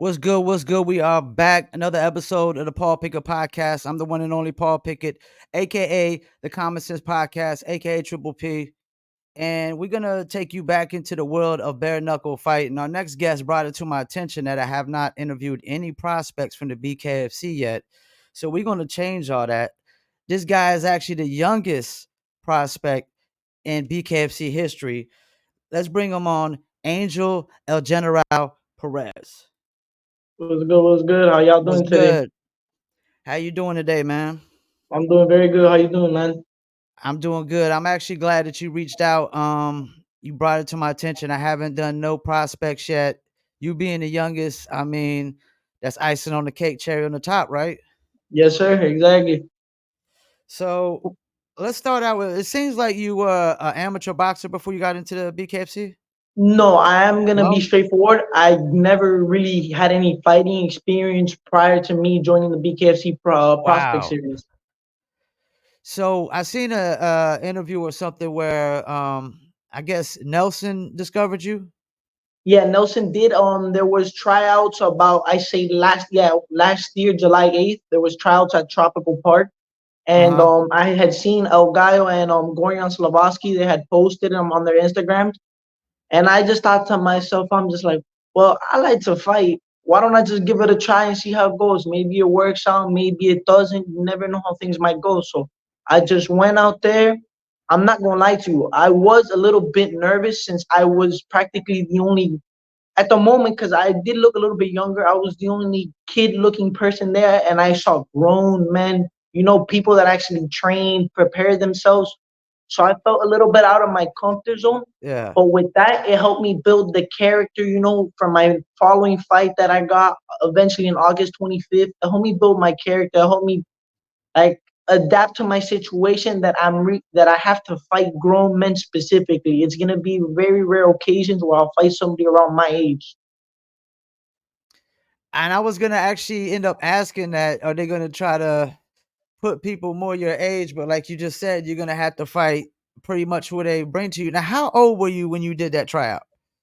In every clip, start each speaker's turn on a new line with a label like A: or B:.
A: What's good? What's good? We are back. Another episode of the Paul Pickett Podcast. I'm the one and only Paul Pickett, aka the Common Sense Podcast, aka Triple P. And we're gonna take you back into the world of bare knuckle fighting. Our next guest brought it to my attention that I have not interviewed any prospects from the BKFC yet. So we're gonna change all that. This guy is actually the youngest prospect in BKFC history. Let's bring him on, Angel El General Perez.
B: What's good? What's good? How y'all
A: What's
B: doing today?
A: good? How you doing today, man?
B: I'm doing very good. How you doing, man?
A: I'm doing good. I'm actually glad that you reached out. You brought it to my attention. I haven't done no prospects yet. You being the youngest, I mean, that's icing on the cake, cherry on the top, right?
B: Yes, sir. Exactly.
A: So let's start out with. It seems like you were an amateur boxer before you got into the BKFC.
B: No, I am gonna be
A: No.
B: straightforward. I never really had any fighting experience prior to me joining the BKFC prospect
A: Wow.
B: series.
A: So I seen a interview or something where I guess Nelson discovered you.
B: Yeah, Nelson did. There was tryouts about I say last year, July 8th. There was tryouts at Tropical Park,
A: Uh
B: and
A: huh.
B: I had seen El Gallo and Gorian Slavosky. They had posted them on their Instagrams. And I just thought to myself, I'm just like, well, I like to fight. Why don't I just give it a try and see how it goes? Maybe it works out, maybe it doesn't. You never know how things might go. So I just went out there. I'm not gonna lie to you. I was a little bit nervous since I was practically the only at the moment because I did look a little bit younger. I was the only kid looking person there, and I saw grown men, people that actually train, prepare themselves. So I felt a little bit out of my comfort zone.
A: Yeah.
B: But with that, it helped me build the character, from my following fight that I got eventually in August 25th. It helped me build my character. It helped me like adapt to my situation that that I have to fight grown men specifically. It's gonna be very rare occasions where I'll fight somebody around my age.
A: And I was gonna actually end up asking that, are they gonna try to put people more your age? But like you just said, you're gonna have to fight pretty much who they bring to you. Now, how old were you when you did that tryout?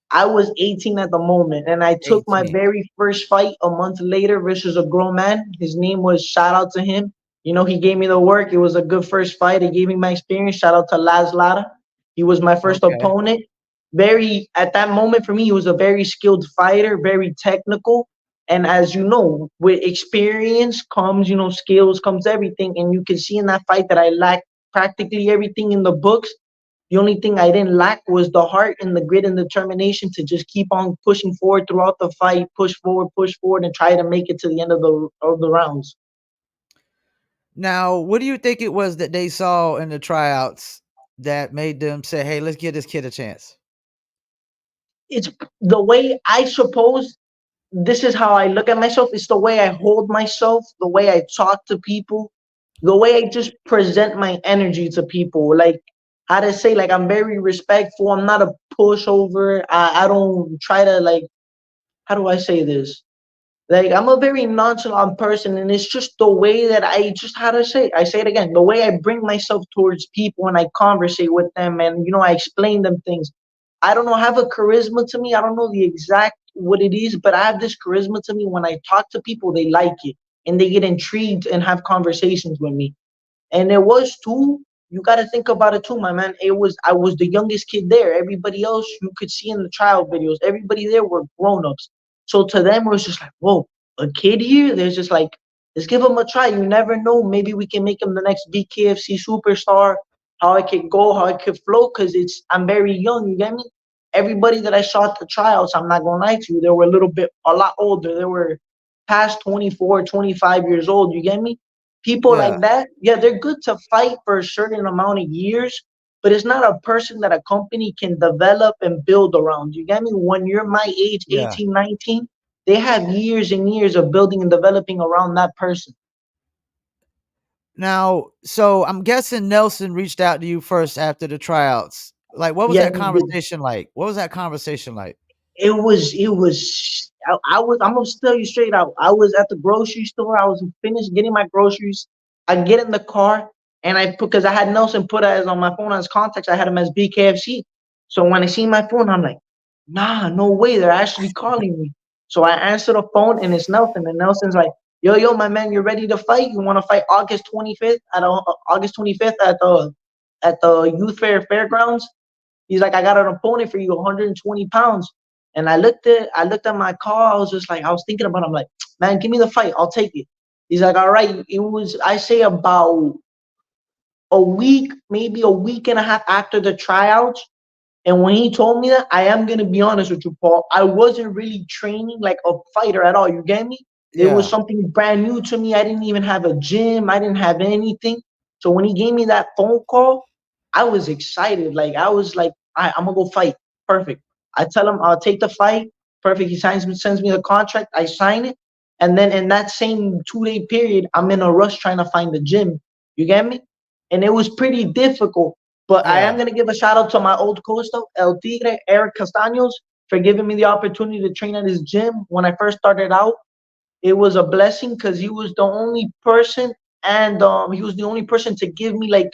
B: I was 18 at the moment, and I took my
A: 18.
B: very first fight a month later versus a grown man. His name was shout out to him. He gave me the work. It was a good first fight. He gave me my experience. Shout out to Laz Lara. He was my first
A: Okay.
B: opponent. Very at that moment for me, he was a very skilled fighter, very technical. And as you know, with experience comes, skills, comes everything. And you can see in that fight that I lacked practically everything in the books. The only thing I didn't lack was the heart and the grit and determination to just keep on pushing forward throughout the fight, push forward, and try to make it to the end of the rounds.
A: Now, what do you think it was that they saw in the tryouts that made them say, "Hey, let's give this kid a chance"?
B: It's the way I suppose this is how I look at myself. It's the way I hold myself, the way I talk to people, the way I just present my energy to people. Like how to say, like I'm very respectful. I'm not a pushover. I don't try to like. How do I say this? Like I'm a very nonchalant person, and it's just the way that I just how to say. I say it again. The way I bring myself towards people and I conversate with them, and I explain them things. I don't know. I have a charisma to me. I don't know the exact what it is, but I have this charisma to me. When I talk to people, they like it and they get intrigued and have conversations with me. And it was too. You got to think about it too, my man. I was the youngest kid there. Everybody else you could see in the trial videos, everybody there were grown-ups. So to them it was just like, whoa, a kid here? There's just like, let's give him a try. You never know. Maybe we can make him the next BKFC superstar. How I could go, how I could flow, because I'm very young, you get me? Everybody that I saw at the tryouts, I'm not gonna lie to you, they were a lot older. They were past 24, 25 years old, you get me? People
A: Yeah,
B: like that, yeah, they're good to fight for a certain amount of years, but it's not a person that a company can develop and build around. You get me? When you're my age,
A: yeah.
B: 18, 19, they have years and years of building and developing around that person.
A: Now, so I'm guessing Nelson reached out to you first after the tryouts. Like, what was
B: Yeah,
A: that
B: he did.
A: conversation like? What was that conversation like?
B: I'm gonna tell you straight out. I was at the grocery store. I was finished getting my groceries. I get in the car and I put because I had Nelson put as on my phone as contacts. I had him as BKFC. So when I see my phone, I'm like, nah, no way. They're actually calling me. So I answer the phone and it's Nelson, and Nelson's like, yo, my man, you ready to fight? You want to fight August 25th August 25th at the Youth Fairgrounds? He's like, I got an opponent for you, 120 pounds. And I looked at my call. I was just like, I was thinking about it. I'm like, man, give me the fight. I'll take it. He's like, all right. It was, I say, about a week, maybe a week and a half after the tryouts. And when he told me that, I am gonna be honest with you, Paul. I wasn't really training like a fighter at all. You get me? It was
A: Yeah.
B: something brand new to me. I didn't even have a gym. I didn't have anything. So when he gave me that phone call, I was excited. Like I was like, I'm gonna go fight. Perfect. I tell him I'll take the fight. Perfect. He sends me the contract. I sign it. And then in that same 2 day period, I'm in a rush trying to find the gym. You get me? And it was pretty difficult. But I
A: Yeah.
B: am gonna give a shout out to my old coach though, El Tigre, Eric Castaños, for giving me the opportunity to train at his gym when I first started out. It was a blessing because he was the only person, and he was the only person to give me like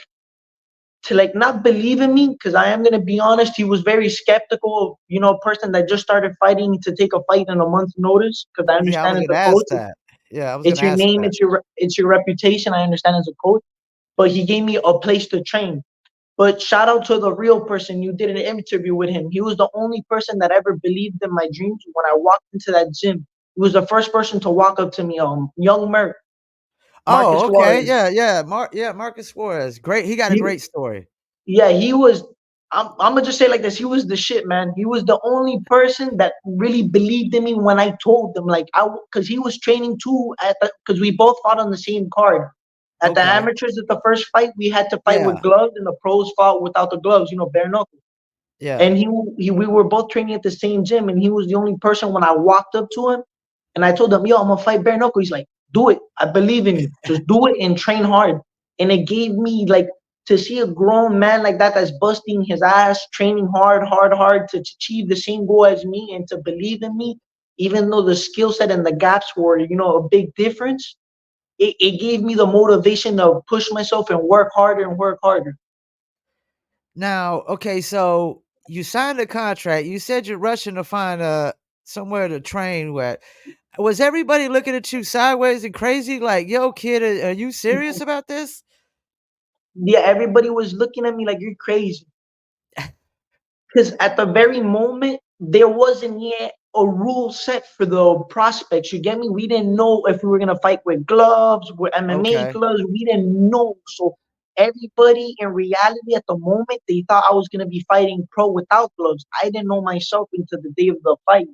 B: to like not believe in me, because I am gonna be honest, he was very skeptical of, a person that just started fighting to take a fight in a month's notice. Because I
A: Yeah, I
B: understand
A: was
B: as a
A: gonna
B: coach,
A: ask that. Yeah, I was
B: it's
A: gonna
B: your
A: ask
B: name,
A: that.
B: it's your reputation. I understand as a coach, but he gave me a place to train. But shout out to the real person. You did an interview with him. He was the only person that ever believed in my dreams when I walked into that gym. He was the first person to walk up to me, young Marcus
A: Oh, okay.
B: Suarez.
A: Yeah, Marcus Suarez. Great. He got a
B: He,
A: great story.
B: yeah, he was. I'm gonna just say it like this. He was the shit, man. He was the only person that really believed in me when I told them, like, because he was training too because we both fought on the same card. At the
A: Okay.
B: amateurs, at the first fight, we had to fight with
A: Yeah.
B: gloves, and the pros fought without the gloves, bare knuckle.
A: Yeah.
B: And we were both training at the same gym, and he was the only person when I walked up to him and I told him, yo, I'm gonna fight bare knuckle. He's like, do it. I believe in you. Just do it and train hard. And it gave me like to see a grown man like that that's busting his ass, training hard, hard, hard to achieve the same goal as me and to believe in me, even though the skill set and the gaps were, a big difference. It gave me the motivation to push myself and work harder and work harder.
A: Now, okay, so you signed a contract. You said you're rushing to find somewhere to train with. Was everybody looking at you sideways and crazy? Like, yo, kid, are you serious about this?
B: Yeah, everybody was looking at me like you're crazy. Because at the very moment, there wasn't yet a rule set for the prospects. You get me? We didn't know if we were gonna fight with gloves, with MMA
A: Okay.
B: gloves. We didn't know. So everybody in reality at the moment, they thought I was gonna be fighting pro without gloves. I didn't know myself until the day of the fight.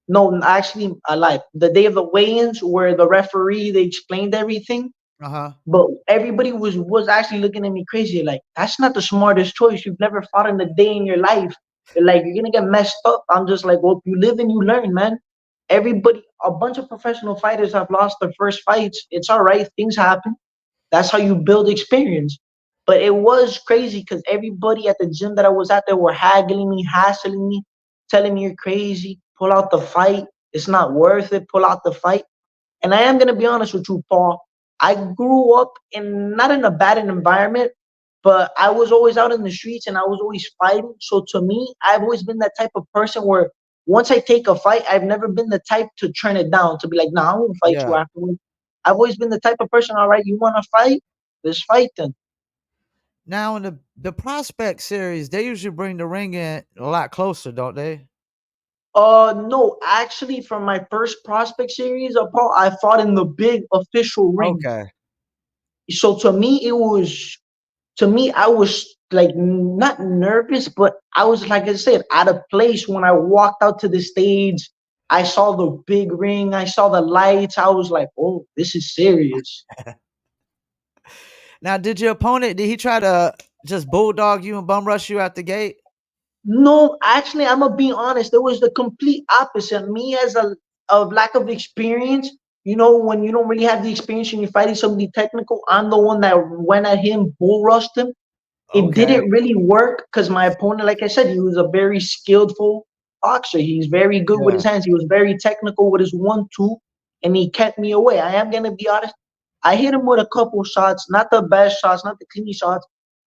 B: No, actually, I lied. The day of the weigh-ins, where the referee they explained everything.
A: Uh-huh.
B: But everybody was actually looking at me crazy, like, that's not the smartest choice. You've never fought in a day in your life. They're like, you're gonna get messed up. I'm just like, well, you live and you learn, man. Everybody, a bunch of professional fighters have lost their first fights. It's all right, things happen. That's how you build experience. But it was crazy because everybody at the gym that I was at there were haggling me, hassling me, telling me you're crazy, pull out the fight. It's not worth it, pull out the fight. And I am gonna be honest with you, Paul. I grew up in not in a bad environment, but I was always out in the streets and I was always fighting. So to me, I've always been that type of person where once I take a fight, I've never been the type to turn it down, to be like, nah, I won't fight you
A: Yeah.
B: afterwards. I've always been the type of person, all right, you wanna fight? Let's fight then.
A: Now in the prospect series, they usually bring the ring in a lot closer, don't they?
B: No, actually, from my first prospect series, Paul, I fought in the big official ring.
A: Okay.
B: So to me, I was like not nervous, but I was, like I said, out of place when I walked out to the stage. I saw the big ring, I saw the lights. I was like, oh, this is serious.
A: Now, did your opponent, did he try to just bulldog you and bum rush you out the gate?
B: No, actually, I'm gonna be honest. It was the complete opposite. Me as a of lack of experience. When you don't really have the experience and you're fighting somebody technical, I'm the one that went at him, bull rushed him. It
A: Okay.
B: didn't really work because my opponent, like I said, he was a very skillful boxer. He's very good with
A: Yeah.
B: his hands. He was very technical with his 1-2, and he kept me away. I am gonna be honest. I hit him with a couple shots, not the best shots, not the clean shots,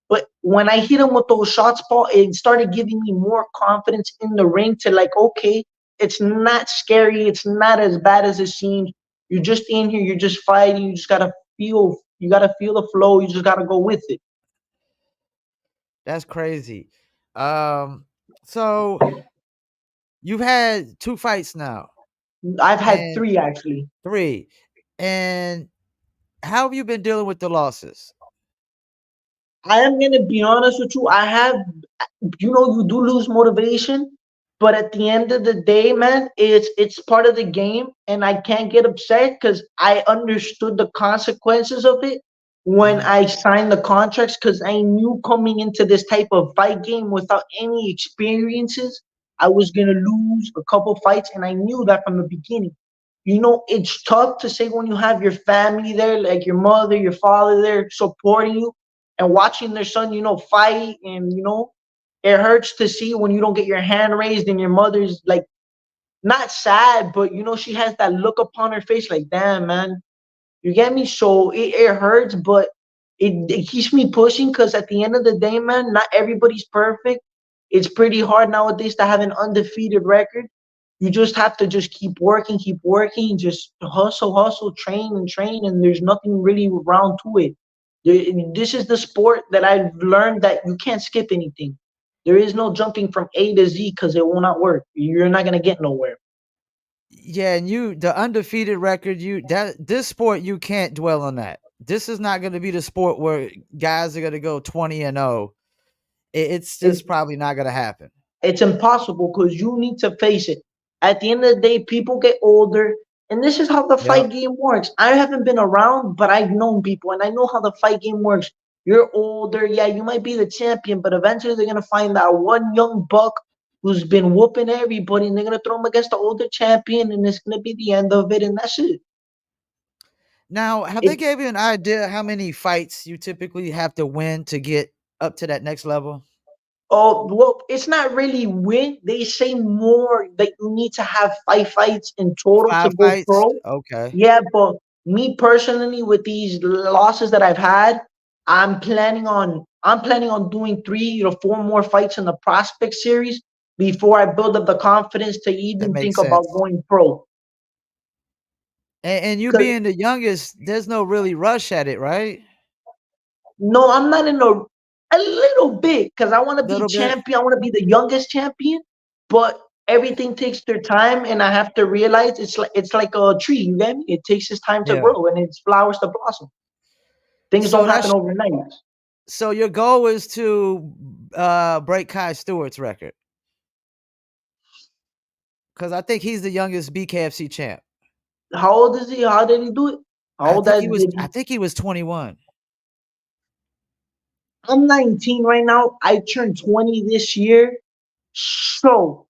B: but when I hit him with those shots, Paul, it started giving me more confidence in the ring to, like, okay, it's not scary. It's not as bad as it seems. You're just in here. You're just fighting. You just gotta feel. You gotta feel the flow. You just gotta go with it.
A: That's crazy. Um, so you've had 2 fights now
B: I've had
A: and
B: three actually.
A: 3. And how have you been dealing with the losses?
B: I am gonna be honest with you. I have, you do lose motivation, but at the end of the day, man, it's part of the game, and I can't get upset because I understood the consequences of it when
A: Mhm.
B: I signed the contracts. Because I knew coming into this type of fight game without any experiences, I was gonna lose a couple fights, and I knew that from the beginning. It's tough to say when you have your family there, like your mother, your father there supporting you and watching their son, fight. And, it hurts to see when you don't get your hand raised and your mother's like not sad, but, she has that look upon her face like, damn, man, you get me? So it hurts, but it keeps me pushing because at the end of the day, man, not everybody's perfect. It's pretty hard nowadays to have an undefeated record. You just have to just keep working, just hustle, hustle, train and train, and there's nothing really around to it. This is the sport that I've learned that you can't skip anything. There is no jumping from A to Z because it will not work. You're not gonna get nowhere.
A: Yeah, and the undefeated record, that this sport you can't dwell on that. This is not going to be the sport where guys are going to go 20-0. It's
B: It,
A: just probably not going to happen.
B: It's impossible because you need to face it. At the end of the day, people get older, and this is how the
A: Yep,
B: fight game works. I haven't been around, but I've known people, and I know how the fight game works. You're older, yeah, you might be the champion, but eventually they're gonna find that one young buck who's been whooping everybody, and they're gonna throw him against the older champion, and it's gonna be the end of it, and that's it.
A: now, have they
B: It
A: gave you an idea how many fights you typically have to win to get up to that next level?
B: Oh, well, it's not really win. They say more that you need to have 5 fights in total to
A: 5
B: go
A: fights?
B: pro.
A: Okay,
B: Yeah, but me personally, with these losses that I've had, I'm planning on doing 3 to 4 more fights in the prospect series before I build up the confidence to
A: that
B: even think
A: makes
B: about
A: sense.
B: going pro.
A: And you
B: 'Cause
A: being the youngest, there's no really rush at it, right?
B: no, I'm not in a little bit because I want to be
A: Little bit?
B: champion. I want to be the youngest champion, but everything takes their time, and I have to realize it's like a tree. You get me? It takes its time to
A: Yeah.
B: grow and its flowers to blossom. Things
A: So
B: don't happen
A: that's
B: overnight.
A: so your goal is to break Kai Stewart's record because I think he's the youngest BKFC champ.
B: How old is he? How did he do it? How old did
A: I
B: he?
A: think he was 21.
B: I'm 19 right now. I turned 20 this year. So,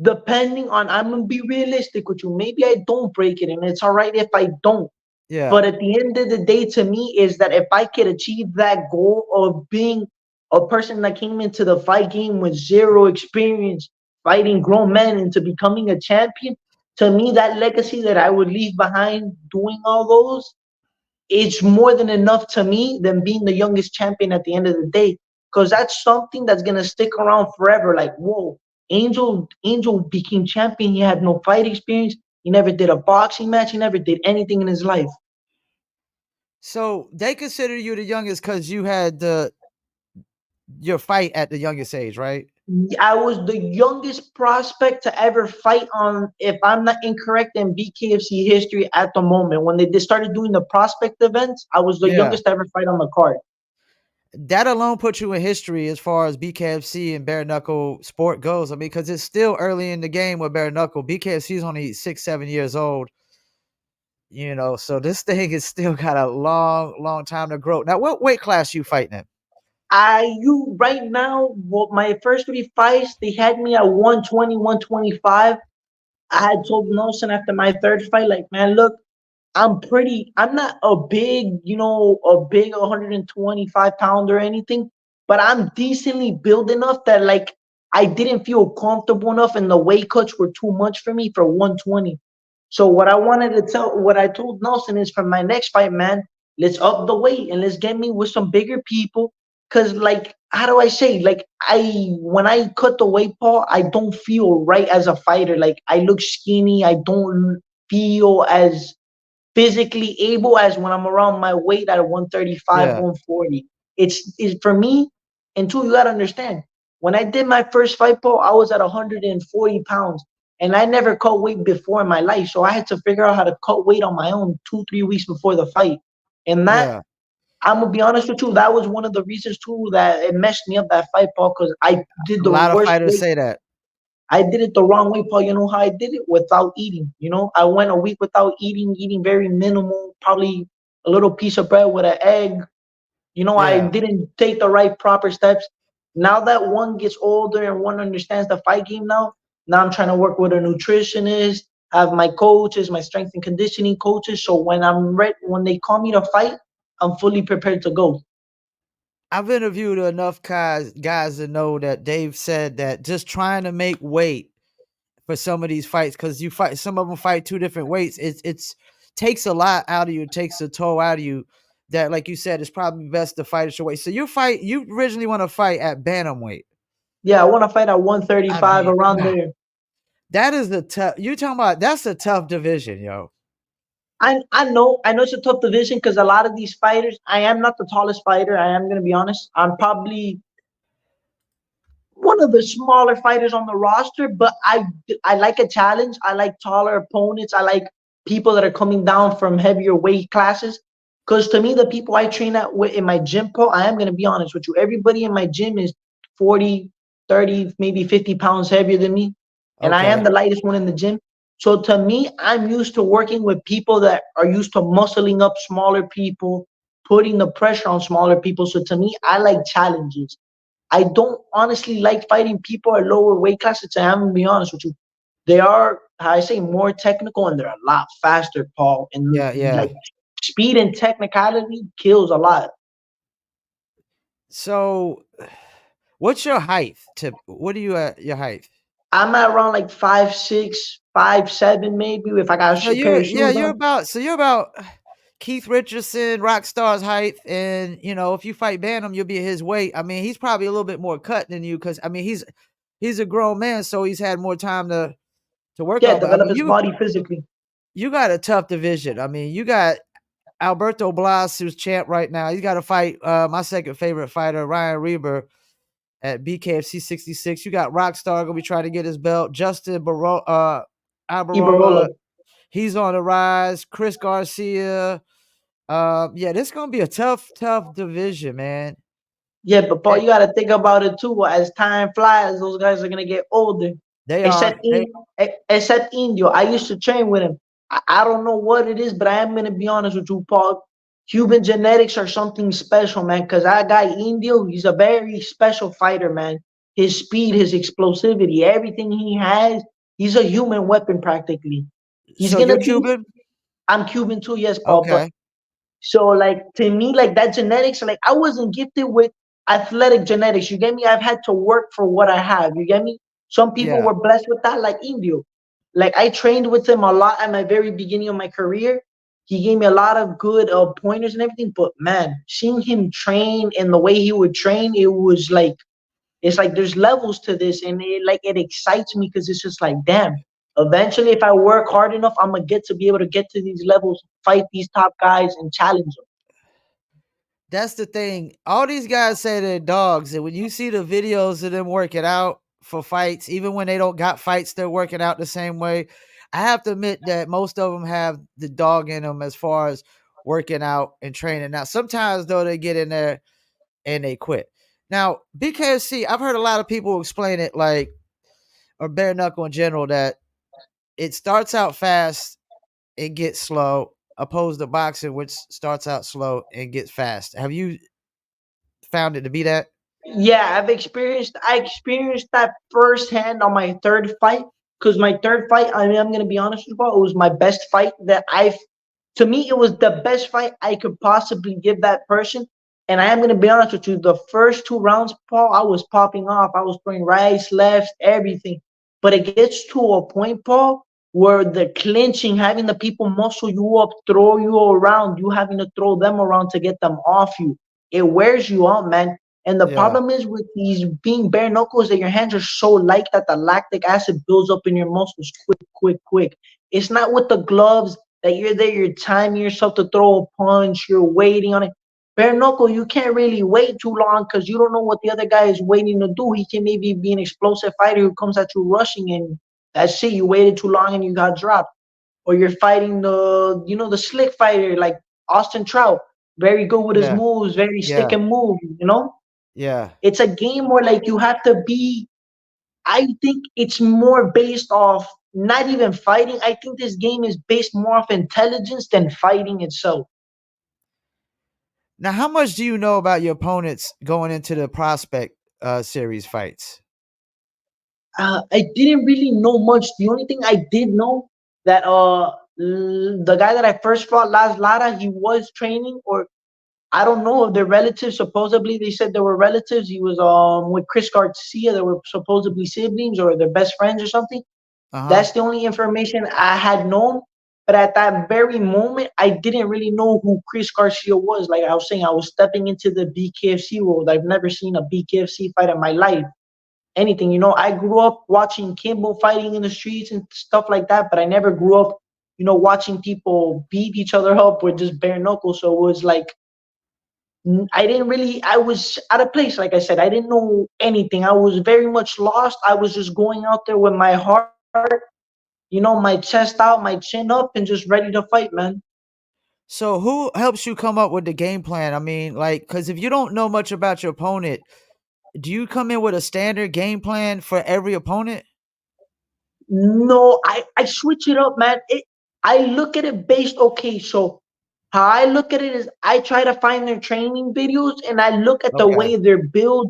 B: depending on, I'm gonna be realistic with you. Maybe I don't break it, and it's all right if I don't.
A: Yeah,
B: But at the end of the day, to me, is that if I could achieve that goal of being a person that came into the fight game with zero experience, fighting grown men into becoming a champion, to me, that legacy that I would leave behind doing all those, it's more than enough to me than being the youngest champion at the end of the day. Because that's something that's gonna stick around forever. Like, whoa, Angel became champion. He had no fight experience. He never did a boxing match. He never did anything in his life.
A: so they consider you the youngest because you had the your fight at the youngest age, right?
B: I was the youngest prospect to ever fight on, if I'm not incorrect, in BKFC history at the moment. When they started doing the prospect events, I was the
A: Yeah,
B: youngest to ever fight on the card.
A: that alone puts you in history as far as BKFC and bare knuckle sport goes. I mean, because it's still early in the game with bare knuckle. BKFC is only 6, 7 years old. So this thing is still got a long, long time to grow. Now, what weight class you fighting in?
B: You right now, well, my first 3 fights, they had me at 120, 125. I had told Nelson after my third fight, like, man, look, I'm not a big 125 pounder or anything, but I'm decently built enough that, like, I didn't feel comfortable enough and the weight cuts were too much for me for 120. So what I told Nelson is, for my next fight, man, let's up the weight and let's get me with some bigger people. Cause, like, how do I say? Like I when I cut the weight, Paul, I don't feel right as a fighter. Like I look skinny. I don't feel as physically able as when I'm around my weight at 135,
A: Yeah,
B: 140. It's for me. And two, you gotta understand. When I did my first fight, Paul, I was at 140 pounds, and I never cut weight before in my life. So I had to figure out how to cut weight on my own 2, 3 weeks before the fight. And that,
A: yeah.
B: I'm gonna be honest with you, that was one of the reasons too that it messed me up that fight, Paul, because I did
A: A
B: the
A: lot of
B: worst
A: fighters
B: weight.
A: say that.
B: I did it the wrong way, Paul. You know how I did it? Without eating. You know, I went a week without eating, eating very minimal, probably a little piece of bread with an egg. You know, I
A: Yeah.
B: didn't take the right proper steps. Now that one gets older and one understands the fight game now I'm trying to work with a nutritionist, have my coaches, my strength and conditioning coaches. So when I'm ready, when they call me to fight, I'm fully prepared to go.
A: I've interviewed enough guys to know that they've said that just trying to make weight for some of these fights, because you fight, some of them fight two different weights. It's takes a lot out of you. It takes a toll out of you. That, like you said, it's probably best to fight at your weight. So you originally want to fight at bantamweight.
B: Yeah, I want to fight at
A: I
B: 135
A: mean,
B: around there.
A: that is the tough. You talking about, that's a tough division, yo.
B: I know it's a tough division because a lot of these fighters. I am not the tallest fighter. I am gonna be honest. I'm probably one of the smaller fighters on the roster, but I like a challenge. I like taller opponents. I like people that are coming down from heavier weight classes. Because to me, the people I train at in my gym, Paul, I am gonna be honest with you. Everybody in my gym is 40, 30, maybe 50 pounds heavier than me, and I am
A: Okay.
B: the lightest one in the gym. So to me, I'm used to working with people that are used to muscling up smaller people, putting the pressure on smaller people. So to me, I like challenges. I don't honestly like fighting people at lower weight classes. I'm gonna be honest with you. They are, how I say, more technical and they're a lot faster, Paul. And
A: Yeah, yeah.
B: like speed and technicality kills a lot.
A: So, what's your height? What are you at your height?
B: I'm at around like 5'6", 5'7", maybe if I got a
A: So
B: pair
A: you're,
B: of
A: yeah,
B: shoes
A: you're
B: on.
A: about, Keith Richardson, Rockstar's height, and if you fight Bantam, you'll be his weight. I mean, he's probably a little bit more cut than you, because I mean he's a grown man, so he's had more time to work
B: Yeah,
A: on. But I
B: develop
A: mean,
B: his body physically.
A: you got a tough division. I mean, you got Alberto Blas, who's champ right now. He's got to fight my second favorite fighter, Ryan Reber, at BKFC 66. You got Rockstar gonna be trying to get his belt. Justin
B: Ibarolo.
A: Albarola, he's on the rise. Chris Garcia. Yeah, this is gonna be a tough division, man.
B: Yeah, but Paul,
A: And
B: you got to think about it too. As time flies, those guys are gonna get older.
A: they are
B: Except
A: they
B: except Indio, I used to train with him. I don't know what it is, but I am gonna be honest with you, Paul. Cuban genetics are something special, man. Cause that guy Indio, he's a very special fighter, man. His speed, his explosivity, everything he has, he's a human weapon practically. He's
A: So
B: gonna
A: you're
B: be.
A: Cuban?
B: I'm Cuban too, yes, Paul, but
A: Okay.
B: so like to me, like that genetics, like I wasn't gifted with athletic genetics. You get me? I've had to work for what I have. You get me? Some people
A: Yeah.
B: were blessed with that, like Indio. Like I trained with him a lot at my very beginning of my career. He gave me a lot of good pointers and everything. But man, seeing him train and the way he would train, it was like it's like there's levels to this, and it excites me because it's just like damn. Eventually, if I work hard enough, I'm gonna get to be able to get to these levels, fight these top guys, and challenge them.
A: That's the thing. All these guys say they're dogs, and when you see the videos of them working out for fights, even when they don't got fights, they're working out the same way. I have to admit that most of them have the dog in them as far as working out and training. Now, sometimes though, they get in there and they quit. Now, BKFC, I've heard a lot of people explain it like, or bare knuckle in general, that it starts out fast and gets slow, opposed to boxing, which starts out slow and gets fast. Have you found it to be that?
B: Yeah, I experienced that firsthand on my third fight. Because my third fight, I mean, I'm gonna be honest with you, it was my best fight that I've. To me, it was the best fight I could possibly give that person. And I am gonna be honest with you, the first 2 rounds, Paul, I was popping off. I was throwing rights, lefts, everything. But it gets to a point, Paul, where the clinching, having the people muscle you up, throw you around, you having to throw them around to get them off you. It wears you out, man. And the
A: Yeah.
B: problem is with these being bare knuckles that your hands are so light that the lactic acid builds up in your muscles quick, quick, quick. It's not with the gloves that you're there, you're timing yourself to throw a punch, you're waiting on it. Bare knuckle, you can't really wait too long because you don't know what the other guy is waiting to do. He can maybe be an explosive fighter who comes at you rushing, and that's it. You waited too long and you got dropped. Or you're fighting the slick fighter like Austin Trout, very good with his
A: Yeah.
B: moves, very stick
A: Yeah.
B: and move.
A: Yeah.
B: It's a game where like you have to be. I think it's more based off not even fighting. I think this game is based more off intelligence than fighting itself.
A: Now, how much do you know about your opponents going into the prospect series fights?
B: I didn't really know much. The only thing I did know that the guy that I first fought, Las Lara, he was training, or I don't know if they're relatives. Supposedly they said they were relatives. He was with Chris Garcia. They were supposedly siblings or they're best friends or something.
A: Uh huh.
B: That's the only information I had known. But at that very moment, I didn't really know who Chris Garcia was. Like I was saying, I was stepping into the BKFC world. I've never seen a BKFC fight in my life. Anything, I grew up watching Kimbo fighting in the streets and stuff like that, but I never grew up, watching people beat each other up with just bare knuckles. So it was like I didn't really, I was out of place. Like I said, I didn't know anything. I was very much lost. I was just going out there with my heart, my chest out, my chin up, and just ready to fight, man.
A: So, who helps you come up with the game plan? I mean, like, because if you don't know much about your opponent, do you come in with a standard game plan for every opponent?
B: No, I switch it up, man. I look at it based, okay, so how I look at it is I try to find their training videos and I look at the
A: Okay.
B: way they're built.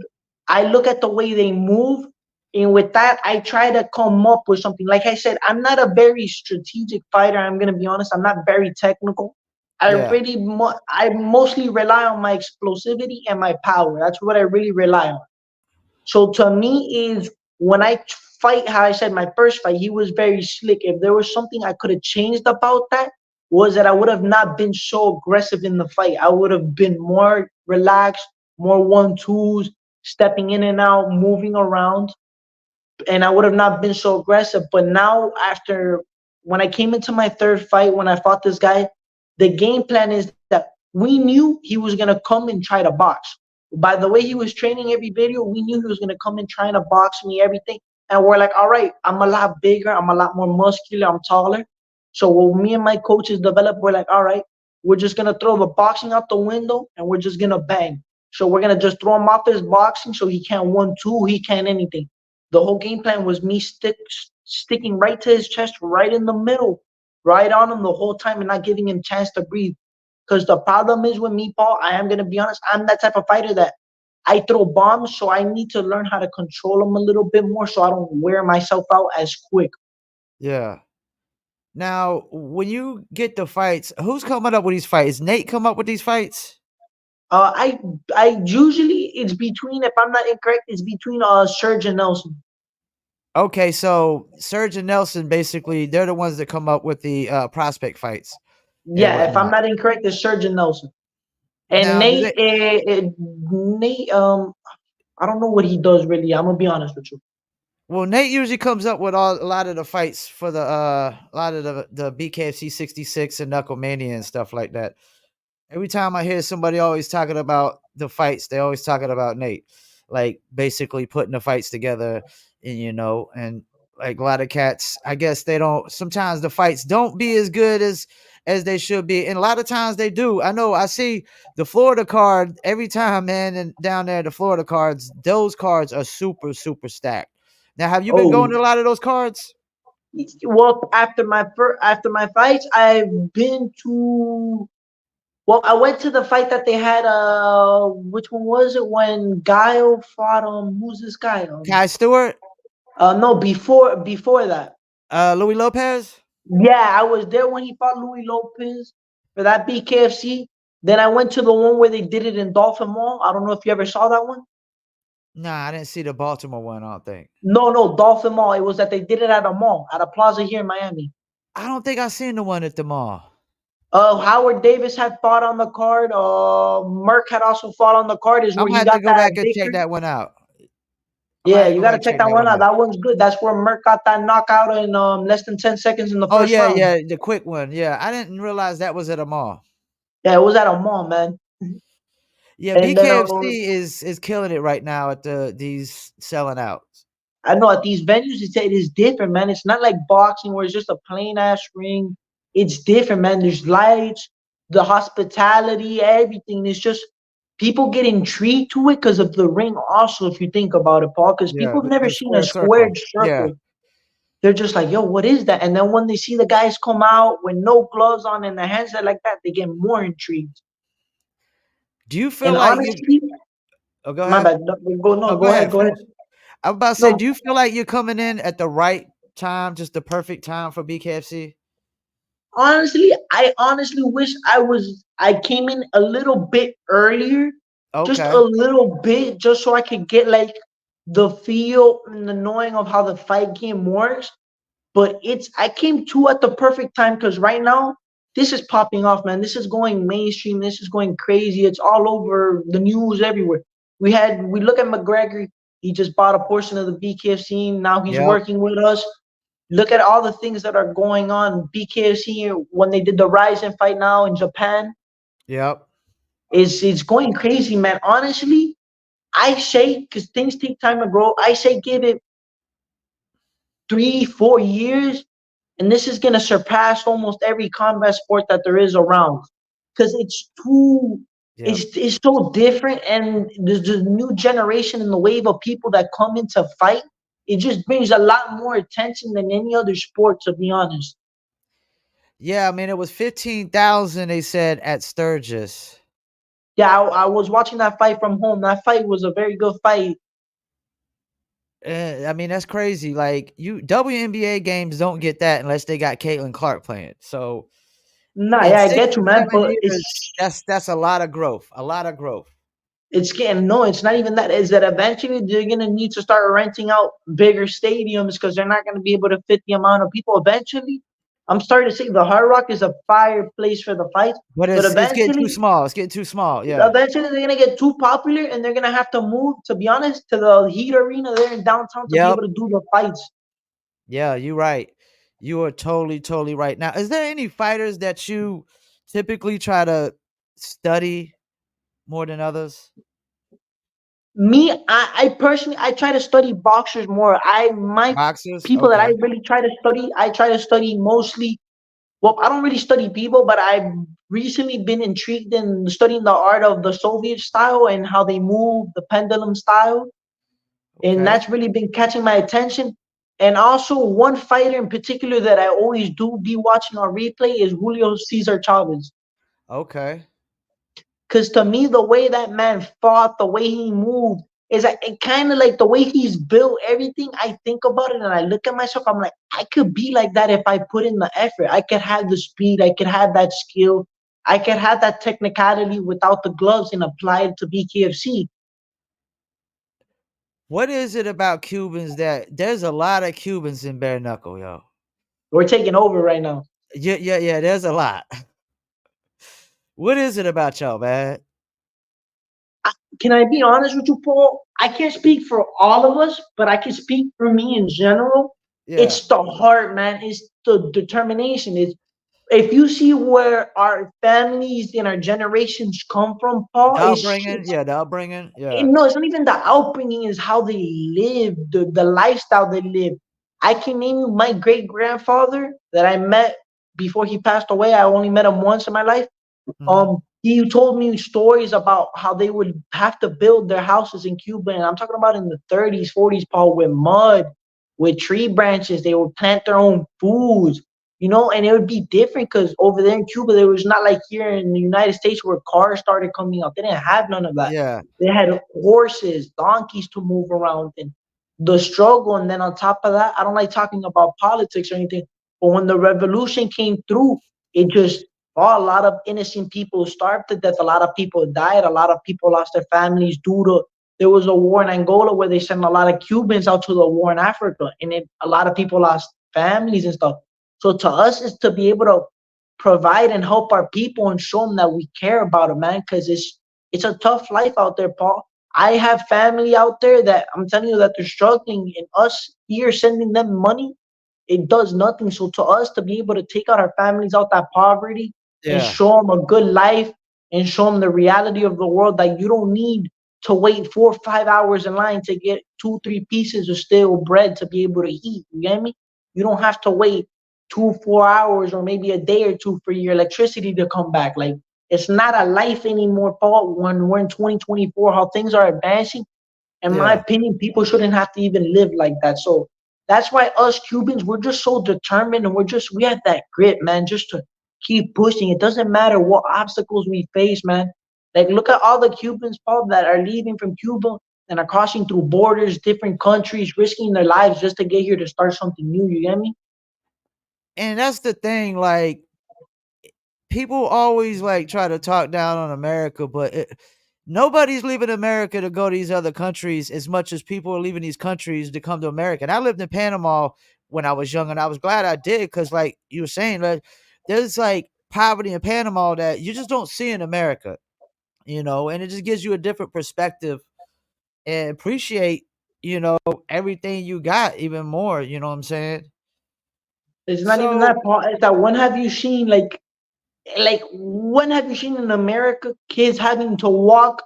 B: I look at the way they move. And with that, I try to come up with something. Like I said, I'm not a very strategic fighter. I'm gonna be honest. I'm not very technical.
A: Yeah.
B: I mostly rely on my explosivity and my power. That's what I really rely on. So to me is when I fight, how I said my first fight, he was very slick. If there was something I could have changed about that, was that I would have not been so aggressive in the fight. I would have been more relaxed, more one twos, stepping in and out, moving around, and I would have not been so aggressive. But now, after when I came into my third fight, when I fought this guy, the game plan is that we knew he was gonna come and try to box. By the way he was training every video, we knew he was gonna come and trying to box me, everything. And we're like, all right, I'm a lot bigger, I'm a lot more muscular, I'm taller. So what me and my coaches developed, we're like, all right, we're just gonna throw the boxing out the window and we're just gonna bang. So we're gonna just throw him off his boxing so he can't 1-2, he can't anything. The whole game plan was me sticking right to his chest, right in the middle, right on him the whole time, and not giving him chance to breathe. Because the problem is with me, Paul, I am gonna be honest, I'm that type of fighter that I throw bombs, so I need to learn how to control them a little bit more, so I don't wear myself out as quick.
A: Yeah. Now, when you get the fights, who's coming up with these fights? Nate come up with these fights?
B: Uh, I I usually it's between, if I'm not incorrect, it's between Serge and Nelson.
A: Okay, so Serge and Nelson basically they're the ones that come up with the prospect fights and
B: Yeah, if I'm
A: whatnot.
B: not incorrect, it's Serge and Nelson. And
A: Now, do they?
B: Nate, I don't know what he does really. I'm gonna be honest with you.
A: Well, Nate usually comes up with a lot of the fights for the a lot of the BKFC 66 and Knucklemania and stuff like that. Every time I hear somebody always talking about the fights, they always talking about Nate, like basically putting the fights together, and and like a lot of cats, I guess they don't. Sometimes the fights don't be as good as they should be, and a lot of times they do. I know I see the Florida card every time, man, and down there the Florida cards, those cards are super super stacked. Now, have you been going
B: Oh,
A: to a lot of those cards?
B: well, after my fights, I've been to. Well, I went to the fight that they had. Which one was it? When Guile fought who's this guy?
A: Kai Stewart,
B: No, before that.
A: Louis Lopez.
B: Yeah, I was there when he fought Louis Lopez for that BKFC. Then I went to the one where they did it in Dolphin Mall. I don't know if you ever saw that one.
A: Nah, I didn't see the Baltimore one. I don't think.
B: No, no, Dolphin Mall. It was that they did it at a mall, at a plaza here in Miami.
A: I don't think I seen the one at the mall.
B: Howard Davis had fought on the card. Merck had also fought on the card. Is
A: I'm
B: where
A: gonna
B: he
A: have to
B: got
A: go
B: that
A: back and check
B: victory.
A: that one out. I'm gonna
B: Yeah,
A: have to
B: you
A: go
B: got
A: back
B: to
A: and
B: check
A: check
B: that
A: that
B: one
A: one
B: out.
A: out.
B: That one's good. That's where Merck got that knockout in less than 10 seconds in the
A: Oh
B: first
A: yeah,
B: round.
A: yeah, the quick one. Yeah, I didn't realize that was at a mall.
B: Yeah, it was at a mall, man.
A: Yeah,
B: And then
A: BKFC is killing it right now at these selling out.
B: I know at these venues it is different, man. It's not like boxing where it's just a plain ass ring. It's different, man. There's lights, the hospitality, everything. It's just people get intrigued to it because of the ring. Also, if you think about it, Paul, because
A: Yeah,
B: people have never
A: the
B: seen a
A: square circle.
B: squared
A: Yeah,
B: circle. They're just like, yo, what is that? And then when they see the guys come out with no gloves on and their hands are like that, they get more intrigued.
A: do you feel
B: And
A: like you?
B: honestly,
A: Oh, go
B: my
A: ahead.
B: bad. No,
A: Oh, go
B: go ahead,
A: ahead.
B: go ahead.
A: Finish. I'm about to say,
B: No,
A: do you feel like you're coming in at the right time, just the perfect time for BKFC?
B: honestly, I honestly wish I came in a little bit earlier, just a
A: Okay.
B: little bit, just so I could get like the feel and the knowing of how the fight game works. But I came to at the perfect time because right now this is popping off, man. This is going mainstream. This is going crazy. It's all over the news everywhere. We look at McGregor. He just bought a portion of the BKFC. Now he's
A: Yep.
B: working with us. Look at all the things that are going on. BKFC when they did the Ryzen fight now in Japan
A: Yep.
B: is it's going crazy, man. Honestly, I say because things take time to grow. I say give it 3, 4 years, and this is gonna surpass almost every combat sport that there is around because
A: Yep.
B: it's so different, and there's the new generation and the wave of people that come into fight. It just brings a lot more attention than any other sport, to be honest.
A: Yeah, I mean it was 15,000 they said at Sturgis.
B: Yeah, I was watching that fight from home. That fight was a very good fight.
A: I mean that's crazy. Like you WNBA games don't get that unless they got Caitlin Clark playing. So
B: Nah,
A: in
B: yeah, I
A: six
B: get you,
A: or
B: man,
A: 7 years, that's a lot of growth. A lot of growth.
B: it's getting no. It's not even that. Is that eventually they're gonna need to start renting out bigger stadiums because they're not gonna be able to fit the amount of people. Eventually, I'm starting to say the Hard Rock is a fire place for the fights,
A: But
B: but
A: it's getting too small. It's getting too small. Yeah.
B: eventually they're gonna get too popular and they're gonna have to move. To be honest, to the Heat Arena there in downtown to be
A: Yep.
B: able to do the fights.
A: Yeah, you're right. You are totally right. Now, is there any fighters that you typically try to study more than others?
B: Me, I personally I try to study boxers more. I my
A: Boxers?
B: people that I
A: Okay.
B: really try to study, I try to study mostly. Well, I don't really study people, but I've recently been intrigued in studying the art of the Soviet style and how they move, the pendulum style, and
A: Okay.
B: that's really been catching my attention. And also, one fighter in particular that I always do be watching on replay is Julio Cesar Chavez.
A: Okay.
B: Because to me, the way that man fought, the way he moved, is like, kind of like the way he's built everything. I think about it and I look at myself. I'm like, I could be like that if I put in the effort. I could have the speed. I could have that skill. I could have that technicality without the gloves and apply it to BKFC.
A: What is it about Cubans that there's a lot of Cubans in bare knuckle, yo?
B: We're taking over right now.
A: Yeah, there's a lot. What is it about y'all, man?
B: Can I be honest with you, Paul? I can't speak for all of us, but I can speak for me in general.
A: Yeah.
B: It's the heart, man. It's the determination. It's if you see where our families and our generations come from, Paul,
A: The upbringing, yeah, the upbringing, yeah.
B: no, it's not even the outbringing, is how they live, the lifestyle they live. I can name you my great grandfather that I met before he passed away. I only met him once in my life.
A: Mhm.
B: He told me stories about how they would have to build their houses in Cuba, and I'm talking about in the 30s, 40s, Paul, with mud, with tree branches. They would plant their own foods, and it would be different because over there in Cuba, there was not like here in the United States where cars started coming out. They didn't have none of that.
A: Yeah.
B: They had horses, donkeys to move around, and the struggle. And then on top of that, I don't like talking about politics or anything, but when the revolution came through, it just a lot of innocent people starved to death. A lot of people died. A lot of people lost their families due to there was a war in Angola where they sent a lot of Cubans out to the war in Africa, and a lot of people lost families and stuff. So to us, is to be able to provide and help our people and show them that we care about them, man. Because it's a tough life out there, Paul. I have family out there that I'm telling you that they're struggling, and us here sending them money, it does nothing. So to us to be able to take out our families out that poverty and
A: Yeah.
B: show them a good life and show them the reality of the world, that you don't need to wait 4 or 5 hours in line to get 2 3 pieces of stale bread to be able to eat. You get me? You don't have to wait 2 4 hours or maybe a day or two for your electricity to come back. Like, it's not a life anymore, Paul. When we're in 2024, how things are advancing, in my
A: Yeah.
B: opinion, people shouldn't have to even live like that. So that's why us Cubans, we're just so determined, and we have that grit, man, just to keep pushing. It doesn't matter what obstacles we face, man. Like, look at all the Cubans, Paul, that are leaving from Cuba and are crossing through borders, different countries, risking their lives just to get here to start something new. You get me?
A: And that's the thing, like people always like try to talk down on America, but nobody's leaving America to go to these other countries as much as people are leaving these countries to come to America. And I lived in Panama when I was young, and I was glad I did because, like you were saying, like there's like poverty in Panama that you just don't see in America, and it just gives you a different perspective and appreciate, everything you got even more. You know what I'm saying?
B: It's not even
A: So
B: that, Paul. It's that, when have you seen like when have you seen in America kids having to walk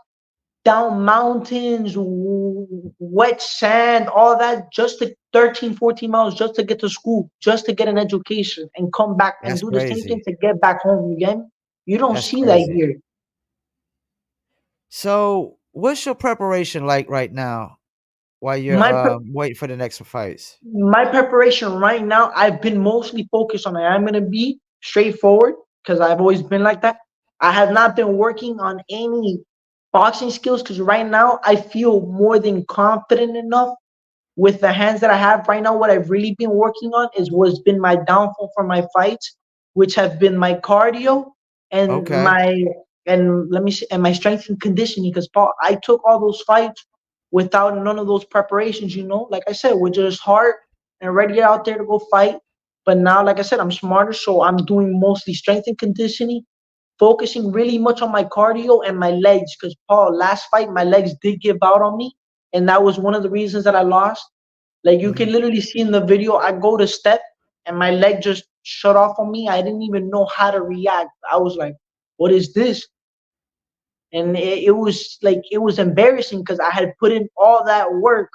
B: down mountains, wet sand, all that, just to 13, 14 miles just to get to school, just to get an education and come back and
A: that's
B: do the same thing
A: crazy.
B: to get back home again? You don't
A: That's
B: see that
A: crazy.
B: here.
A: So, what's your preparation like right now while you're
B: My pre-
A: waiting for the next fights?
B: my preparation right now, I've been mostly focused on it. I'm gonna be straightforward because I've always been like that. I have not been working on any boxing skills because right now I feel more than confident enough with the hands that I have right now. What I've really been working on is what's been my downfall for my fights, which have been my cardio and
A: Okay.
B: my and let me see, and my strength and conditioning. Because Paul, I took all those fights without none of those preparations. Like I said, we're just heart and ready out there to go fight. But now, like I said, I'm smarter, so I'm doing mostly strength and conditioning, focusing really much on my cardio and my legs. Because Paul, last fight, my legs did give out on me, and that was one of the reasons that I lost. Like, you
A: Hmm.
B: can literally see in the video, I go to step and my leg just shut off on me. I didn't even know how to react. I was like, "What is this?" And it was like, it was embarrassing because I had put in all that work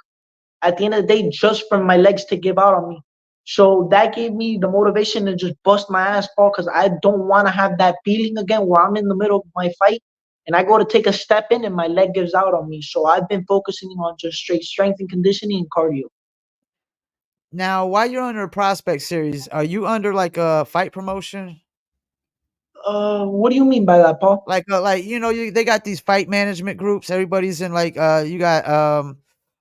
B: at the end of the day just for my legs to give out on me. So that gave me the motivation to just bust my ass, Paul, because I don't want to have that feeling again where I'm in the middle of my fight and I go to take a step in and my leg gives out on me. So I've been focusing on just straight strength and conditioning and cardio.
A: Now, while you're under a prospect series, are you under like a fight promotion?
B: What do you mean by that, Paul?
A: Like they got these fight management groups. Everybody's in like you got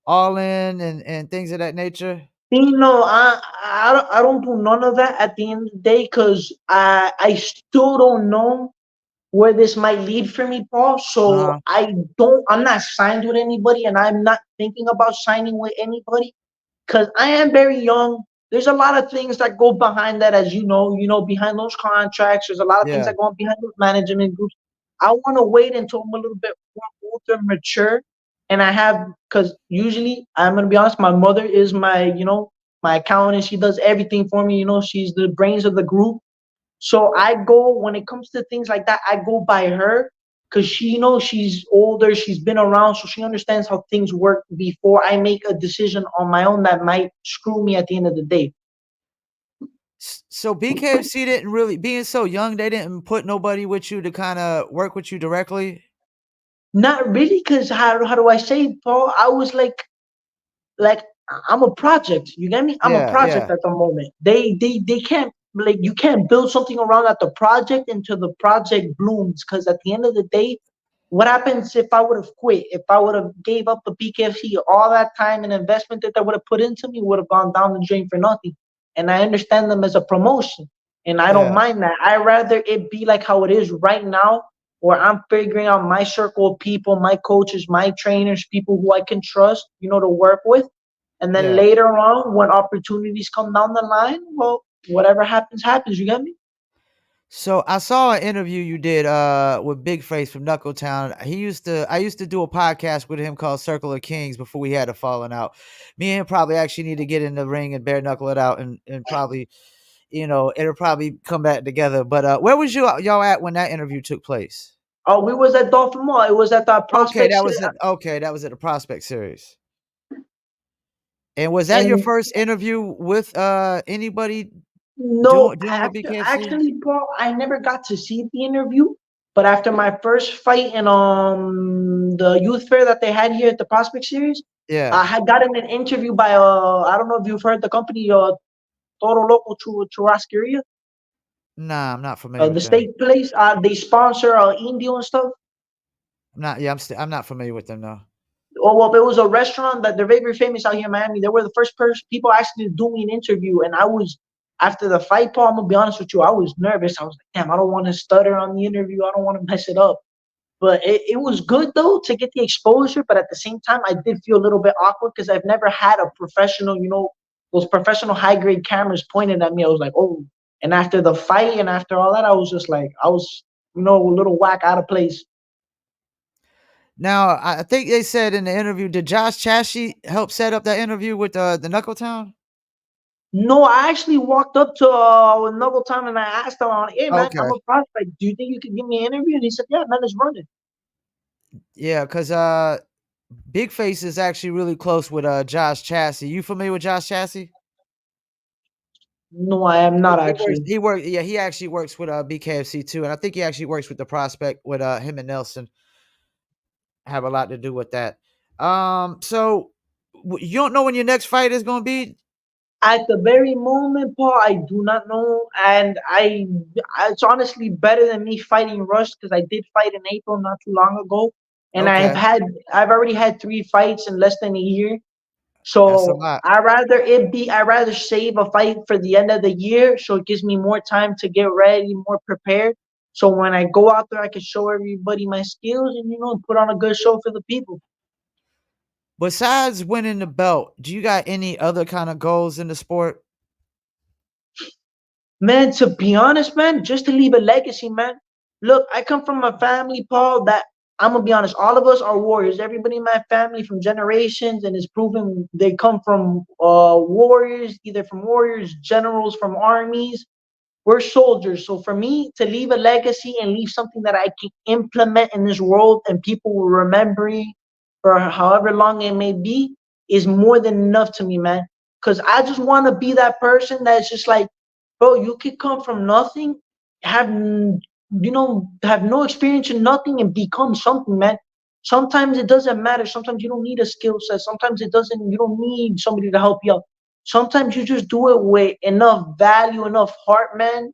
A: all in and things of that nature.
B: I don't do none of that at the end of the day because I still don't know where this might lead for me, Paul.
A: Uh
B: So
A: huh.
B: I'm not signed with anybody, and I'm not thinking about signing with anybody because I am very young. There's a lot of things that go behind that, as behind those contracts. There's a lot of things
A: Yeah.
B: that go on behind those management groups. I want to wait until I'm a little bit more older, mature, and I have, because usually, I'm gonna be honest, my mother is my accountant. She does everything for me. She's the brains of the group. So I go, when it comes to things like that, I go by her because she's older, she's been around, so she understands how things work before I make a decision on my own that might screw me at the end of the day.
A: So BKFC didn't really, being so young, they didn't put nobody with you to kind of work with you directly.
B: Not really, because how do I say, Paul? I was like I'm a project. You get me? I'm a
A: Yeah,
B: project
A: yeah,
B: at the moment. They can't, like, you can't build something around that the project until the project blooms. Because at the end of the day, what happens if I would have quit? If I would have gave up the BKFC, all that time and investment that they would have put into me would have gone down the drain for nothing. And I understand them as a promotion, and I don't
A: yeah,
B: mind that. I rather it be like how it is right now, where I'm figuring out my circle of people, my coaches, my trainers, people who I can trust, to work with. And then
A: yeah.
B: later on, when opportunities come down the line, well, whatever happens, happens. You get me?
A: So I saw an interview you did with Big Face from Knuckletown. I used to do a podcast with him called Circle of Kings before we had a falling out. Me and him probably actually need to get in the ring and bare knuckle it out and probably, it'll probably come back together. But where was y'all at when that interview took place?
B: Oh, we was at Dolphin Mall. It was at the
A: Okay,
B: Prospect City.
A: that was at the Prospect series. And was that your
B: And
A: first interview with anybody
B: no,
A: dealing with
B: after
A: BKFC?
B: actually, Paul, I never got to see the interview. But after my first fight in the youth fair that they had here at the Prospect Series, I
A: Yeah.
B: had gotten an interview by I don't know if you've heard the company Toro Loco Churrascaria,
A: Nah, I'm not familiar
B: the
A: with them.
B: steak place. They sponsor Indio and stuff.
A: I'm not familiar with them though.
B: Oh, well, it was a restaurant that they're very, very famous out here in Miami. They were the first people actually to do me an interview, and I was after the fight, Paul. I'm gonna be honest with you, I was nervous. I was like, damn, I don't want to stutter on the interview. I don't want to mess it up. But it was good though to get the exposure. But at the same time, I did feel a little bit awkward because I've never had a professional, those professional high grade cameras pointed at me. I was like, oh. And after the fight and after all that, I was just like, I was, a little whack out of place.
A: Now, I think they said in the interview, did Josh Chassie help set up that interview with the Knuckletown?
B: No, I actually walked up to Noble Time and I asked him, "Hey man, I'm
A: Okay.
B: a prospect. Do you think you could give me an interview?" And he said, "Yeah, man, let's run it."
A: Yeah, because Big Face is actually really close with Josh Chassie. You familiar with Josh Chassie?
B: No, I am not actually.
A: Yeah, he actually works with BKFC too, and I think he actually works with the prospect with him and Nelson have a lot to do with that. So you don't know when your next fight is gonna be?
B: At the very moment, Paul, I do not know, and it's honestly better than me fighting Rush because I did fight in April not too long ago, and
A: Okay,
B: I've already had 3 fights in less than a year.
A: that's a
B: So
A: lot.
B: I rather save a fight for the end of the year so it gives me more time to get ready, more prepared. So when I go out there, I can show everybody my skills and put on a good show for the people.
A: Besides winning the belt, do you got any other kind of goals in the sport?
B: Man, to be honest, man, just to leave a legacy, man. Look, I come from a family, Paul, that I'm gonna be honest, all of us are warriors. Everybody in my family from generations and is proven they come from warriors, either from warriors, generals, from armies. We're soldiers. So for me to leave a legacy and leave something that I can implement in this world and people will remember me for however long it may be is more than enough to me, man. Because I just want to be that person that's just like, bro, you could come from nothing, have no experience in nothing and become something, man. Sometimes it doesn't matter. Sometimes you don't need a skill set. Sometimes you don't need somebody to help you out. Sometimes you just do it with enough value, enough heart, man,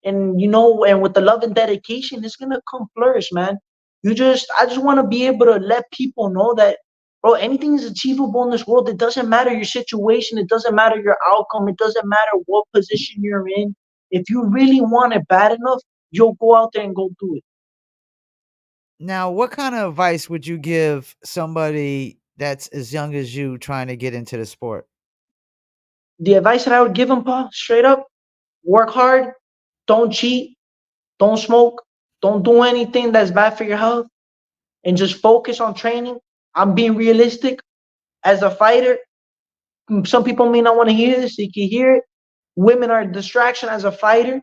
B: and with the love and dedication, it's gonna come flourish, man. I just want to be able to let people know that, bro, anything is achievable in this world. It doesn't matter your situation, it doesn't matter your outcome, it doesn't matter what position you're in. If you really want it bad enough, you'll go out there and go do it.
A: Now, what kind of advice would you give somebody that's as young as you trying to get into the sport?
B: The advice that I would give them, Paul, straight up, work hard, don't cheat, don't smoke, don't do anything that's bad for your health, and just focus on training. I'm being realistic as a fighter. Some people may not want to hear this. You can hear it. Women are a distraction as a fighter.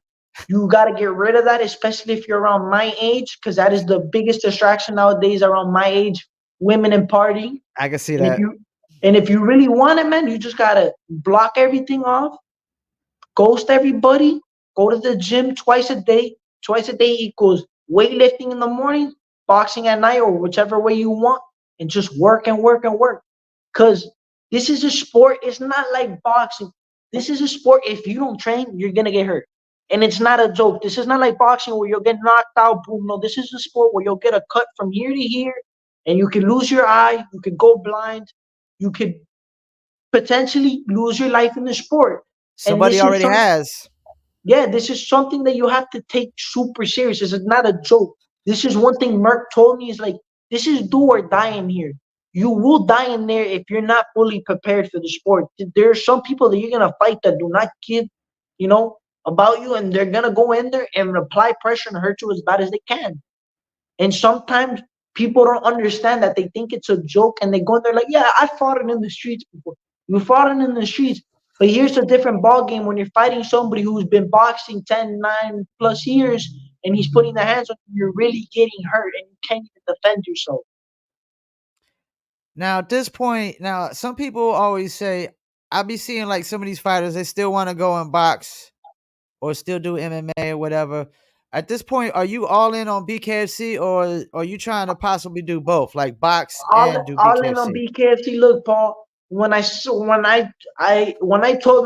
B: You got to get rid of that, especially if you're around my age, because that is the biggest distraction nowadays around my age. Women and partying.
A: I can see
B: And if
A: that.
B: you and if you really want it, man, you just gotta block everything off, ghost everybody, go to the gym twice a day. Twice a day equals weightlifting in the morning, boxing at night, or whichever way you want, and just work and work and work. Because this is a sport. It's not like boxing. This is a sport. If you don't train, you're gonna get hurt. And it's not a joke. This is not like boxing where you'll get knocked out, boom. No, this is a sport where you'll get a cut from here to here, and you can lose your eye, you could go blind, you could potentially lose your life in the sport. And
A: Somebody already has.
B: this is something that you have to take super serious. This is not a joke. This is one thing Merck told me is like, this is do or die in here. You will die in there if you're not fully prepared for the sport. There are some people that you're gonna fight that do not give, you know. about you, and they're gonna go in there and apply pressure and hurt you as bad as they can. And sometimes people don't understand that. They think it's a joke, and they go in there like, "Yeah, I fought it in the streets before." You fought it in the streets, but here's a different ball game when you're fighting somebody who's been boxing 10, 9 plus years, and he's putting the hands on you. You're really getting hurt, and you can't even defend yourself.
A: Now at this point, now some people always say I be seeing like some of these fighters they still want to go and box or still do MMA or whatever. At this point, are you all in on BKFC or are you trying to possibly do both, like box and do
B: All in on
A: BKFC?
B: BKFC. Look, Paul. When I told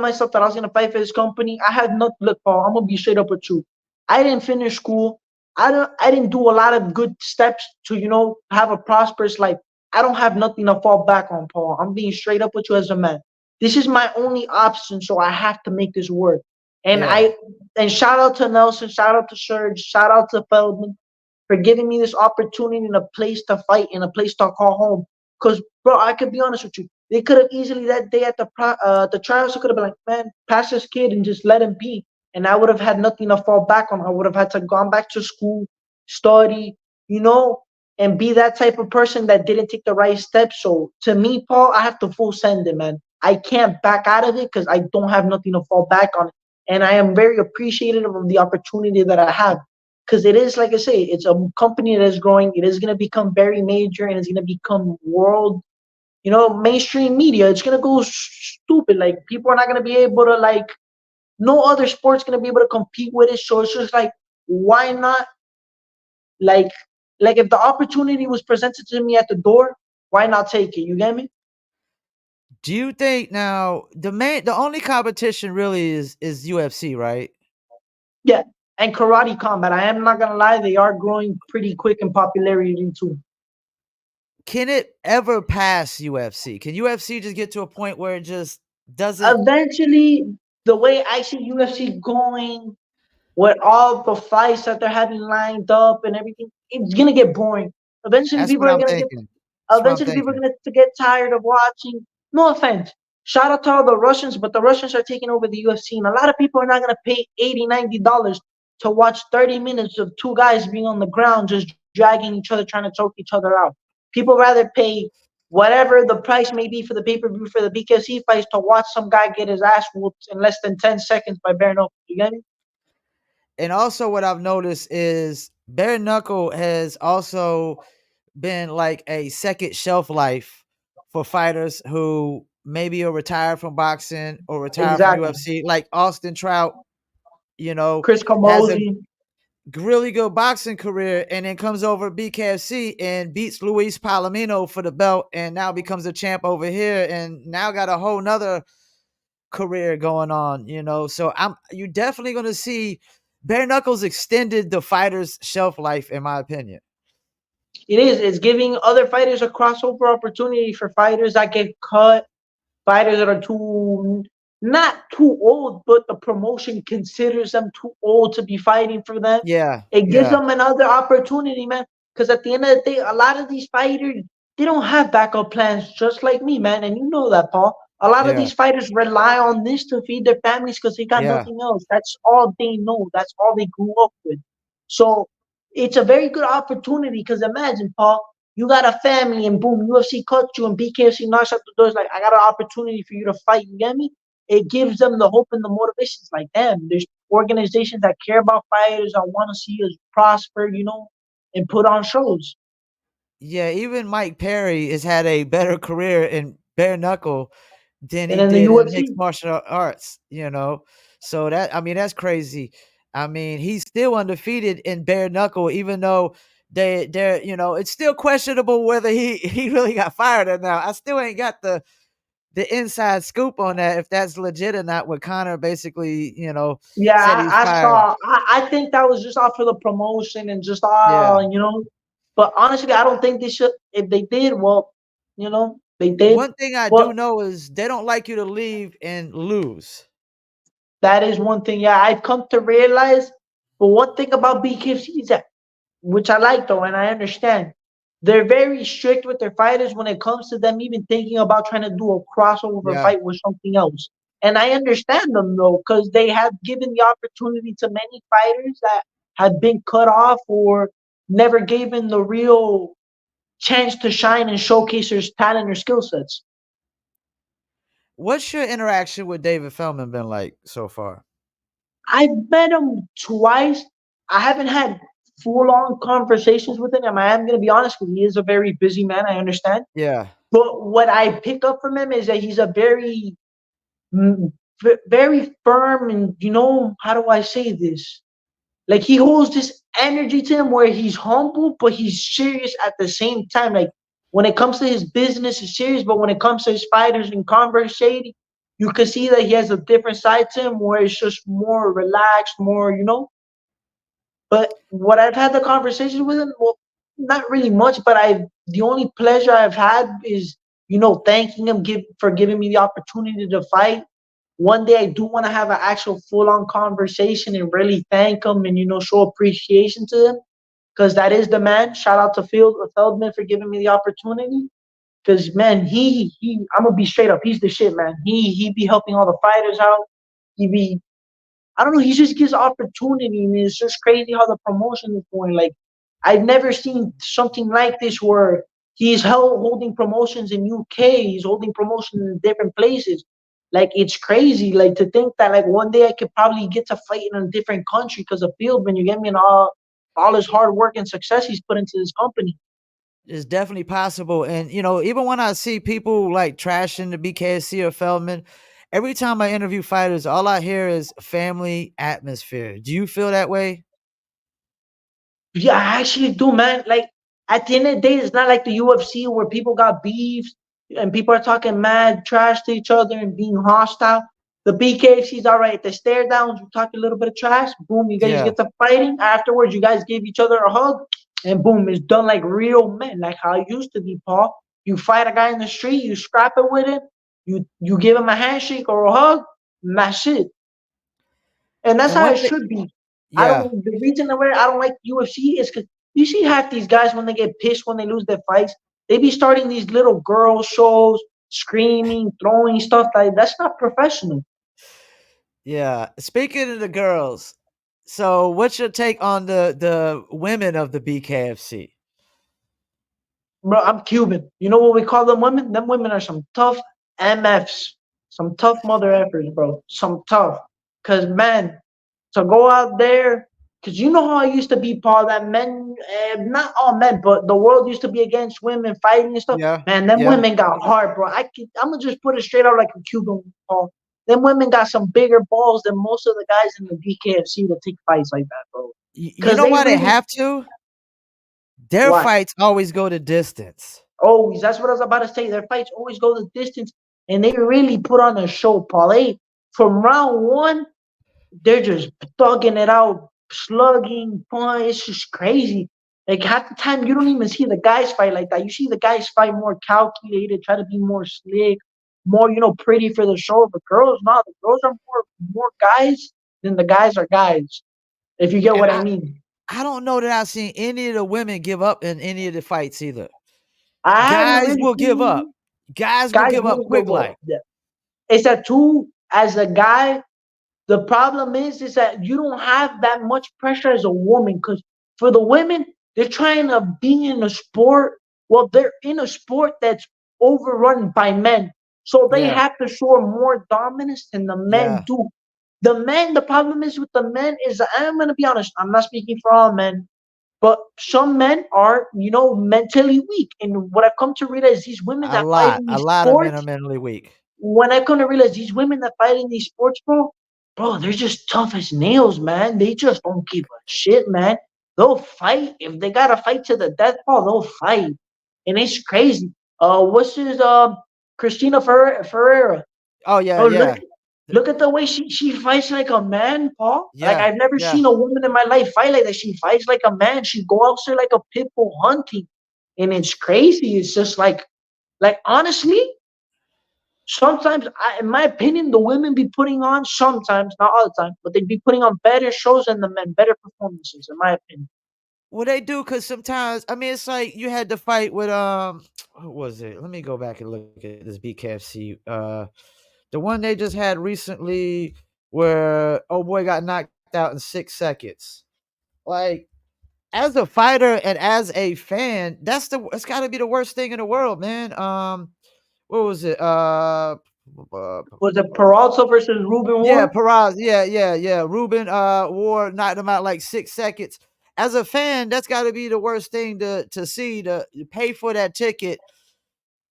B: myself that I was gonna fight for this company, I had not. Look, Paul. I'm gonna be straight up with you. I didn't finish school. I didn't do a lot of good steps to have a prosperous life. I don't have nothing to fall back on, Paul. I'm being straight up with you as a man. This is my only option, so I have to make this work. And
A: Yeah.
B: I and shout out to Nelson, shout out to Serge, shout out to Feldman for giving me this opportunity and a place to fight and a place to call home. Because, bro, I could be honest with you. They could have easily that day at the trials, could have been like, man, pass this kid and just let him be. And I would have had nothing to fall back on. I would have had to gone back to school, study, you know, and be that type of person that didn't take the right steps. So to me, Paul, I have to full send it, man. I can't back out of it because I don't have nothing to fall back on. And I am very appreciative of the opportunity that I have because it is like I say, it's a company that is growing. It is going to become very major and it's going to become world, mainstream media. It's going to go stupid. Like people are not going to be able to no other sport's going to be able to compete with it. So it's just like, why not? Like, like if the opportunity was presented to me at the door, why not take it? You get me?
A: Do you think now the only competition really is UFC, right?
B: Yeah. And karate combat. I am not gonna lie, they are growing pretty quick in popularity too.
A: Can it ever pass UFC? Can UFC just get to a point where it just doesn't
B: Eventually, the way I see UFC going, with all the fights that they're having lined up and everything, it's gonna get boring. Eventually,
A: That's
B: people
A: what
B: are
A: I'm
B: gonna get.
A: thinking. That's what I'm
B: Eventually, people are
A: thinking.
B: gonna to get tired of watching. No offense. Shout out to all the Russians, but the Russians are taking over the UFC, and a lot of people are not gonna pay 80, $90 to watch 30 minutes of two guys being on the ground just dragging each other, trying to choke each other out. People rather pay whatever the price may be for the pay-per-view for the BKC fights to watch some guy get his ass whooped in less than 10 seconds by bare knuckle. You get me?
A: And also what I've noticed is bare knuckle has also been like a second shelf life for fighters who maybe are retired from boxing or retired from
B: Exactly.
A: UFC, like Austin Trout, you know,
B: Chris
A: has a
B: Camozzi.
A: really good boxing career and then comes over to BKFC and beats Luis Palomino for the belt and now becomes a champ over here and now got a whole nother career going on, So you definitely gonna see bare knuckles extended the fighter's shelf life, in my opinion.
B: It is. It's giving other fighters a crossover opportunity for fighters that get cut, fighters that are too not too old, but the promotion considers them too old to be fighting for them.
A: Yeah,
B: It gives
A: yeah,
B: them another opportunity, man. Because at the end of the day, a lot of these fighters they don't have backup plans, just like me, man. And you know that, Paul. A lot of
A: yeah,
B: these fighters rely on this to feed their families because they got
A: yeah.
B: nothing else. That's all they know. That's all they grew up with. So it's a very good opportunity because imagine, Paul, you got a family and boom, UFC cuts you and BKFC knocks out the doors. Like, I got an opportunity for you to fight. You get me? It gives them the hope and the motivation. It's like, damn, there's organizations that care about fighters. I want to see us prosper, and put on shows.
A: Yeah, even Mike Perry has had a better career in bare knuckle than
B: And
A: he
B: then the
A: did in mixed
B: UFC,
A: martial arts. So that's crazy. I mean, he's still undefeated in bare knuckle, even though they're it's still questionable whether he really got fired or not. I still ain't got the inside scoop on that if that's legit or not. What Connor basically,
B: yeah,
A: said he's
B: I
A: fired.
B: saw. I think that was just off for the promotion and just
A: Yeah.
B: But honestly, I don't think they should. If they did, well, they did.
A: One thing I do
B: Well,
A: know is they don't like you to leave and lose.
B: that is one thing. Yeah, I've come to realize. But one thing about BKFC is that, which I like though, and I understand, they're very strict with their fighters when it comes to them even thinking about trying to do a crossover
A: Yeah.
B: fight with something else. And I understand them though, because they have given the opportunity to many fighters that have been cut off or never given the real chance to shine and showcase their talent or skill sets.
A: What's your interaction with David Feldman been like so far?
B: I've met him twice. I haven't had full on conversations with him. And I am going to be honest with you, he is a very busy man. I understand.
A: Yeah.
B: But what I pick up from him is that he's a mm, very firm, and how do I say this? Like he holds this energy to him where he's humble, but he's serious at the same time. Like when it comes to his business, he's serious, but when it comes to his fighters and conversating, you can see that he has a different side to him where it's just more relaxed, more. But what I've had the conversation with him, well, not really much, but the only pleasure I've had is thanking him for giving me the opportunity to fight. One day I do want to have an actual full on conversation and really thank him and show appreciation to him because that is the man. Shout out to Feldman for giving me the opportunity. Because man, he I'm gonna be straight up. He's the shit, man. He be helping all the fighters out. He be I don't know. He just gives opportunity, and it's just crazy how the promotion is going. Like I've never seen something like this where he's holding promotions in UK. He's holding promotions in different places. Like it's crazy. Like to think that like one day I could probably get to fight in a different country because of Fieldman. You get me? And all his hard work and success he's put into this company.
A: It's definitely possible. And even when I see people like trashing the BKFC or Feldman, every time I interview fighters, all I hear is family atmosphere. Do you feel that way?
B: Yeah, I actually do, man. Like at the end of the day, it's not like the UFC where people got beefs and people are talking mad trash to each other and being hostile. The BKFC's all right. The stare downs, you talk a little bit of trash, boom, you guys
A: Yeah.
B: get to fighting. Afterwards, you guys give each other a hug, and boom, it's done like real men, like how it used to be, Paul. You fight a guy in the street, you scrap it with him, you give him a handshake or a hug, and that's it. And that's
A: And
B: how
A: one
B: it
A: thing,
B: should be. I
A: yeah.
B: don't. The reason why I don't like UFC is because you see half these guys when they get pissed when they lose their fights, they be starting these little girl shows, screaming, throwing stuff like that's not professional.
A: Yeah. Speaking of the girls, so what's your take on the women of the BKFC?
B: Bro, I'm Cuban. You know what we call them women? Them women are some tough MFs, some tough mother effers, bro. Some tough. Cause man, to go out there, cause you know how I used to be, Paul. That men, not all men, but the world used to be against women fighting and stuff.
A: Yeah.
B: Man, them
A: Yeah.
B: women got hard, bro. I'm gonna just put it straight out like a Cuban, Paul. Them women got some bigger balls than most of the guys in the BKFC to take fights like that, bro.
A: You
B: Cause
A: know
B: they
A: why they
B: really
A: have to? Their
B: why?
A: fights always go the distance.
B: Always. That's what I was about to say. Their fights always go the distance, and they really put on a show, Paul. From round one, they're just thugging it out, slugging, punch. It's just crazy. Like half the time, you don't even see the guys fight like that. You see the guys fight more calculated, try to be more slick, more pretty for the show. The girls, no, the girls are more guys than the guys are guys. If you get
A: And
B: what I mean.
A: I don't know that I've seen any of the women give up in any of the fights either.
B: I haven't
A: Guys
B: really
A: will give up.
B: seen
A: Guys will
B: guys
A: give up
B: will give
A: quick
B: up.
A: like.
B: Yeah. It's a two as a guy. The problem is that you don't have that much pressure as a woman because for the women, they're trying to be in a sport. Well, they're in a sport that's overrun by men. So they
A: Yeah.
B: have to show more dominance than the men
A: Yeah.
B: do. The men, the problem is with the men is, I'm going to be honest, I'm not speaking for all men, but some men are, mentally weak. And what I've come to realize, these women
A: A
B: that fight
A: lot.
B: in
A: A
B: these
A: lot of men are
B: sports,
A: mentally weak.
B: when I come to realize these women that fight in these sports, bro, they're just tough as nails, man. They just don't give a shit, man. They'll fight if they gotta fight to the death, ball. They'll fight, and it's crazy. What's his Christina Ferreira?
A: Oh yeah,
B: Bro, look
A: yeah.
B: look at the way she fights like a man, Paul. Like
A: Yeah.
B: I've never
A: Yeah.
B: seen a woman in my life fight like that. She fights like a man. She go out there like a pit bull hunting, and it's crazy. It's just like honestly, sometimes, in my opinion, the women be putting on sometimes, not all the time, but they be putting on better shows than the men, better performances, in my opinion.
A: Well, they do because sometimes I mean it's like you had to fight with what was it? Let me go back and look at this BKFC. The one they just had recently where oh boy got knocked out in 6 seconds. Like as a fighter and as a fan, it's got to be the worst thing in the world, man. What was it?
B: Was it Peralta versus Ruben
A: Yeah,
B: War?
A: Perez. Yeah. Ruben Ward knocked him out like 6 seconds. As a fan, that's got to be the worst thing to see. To pay for that ticket,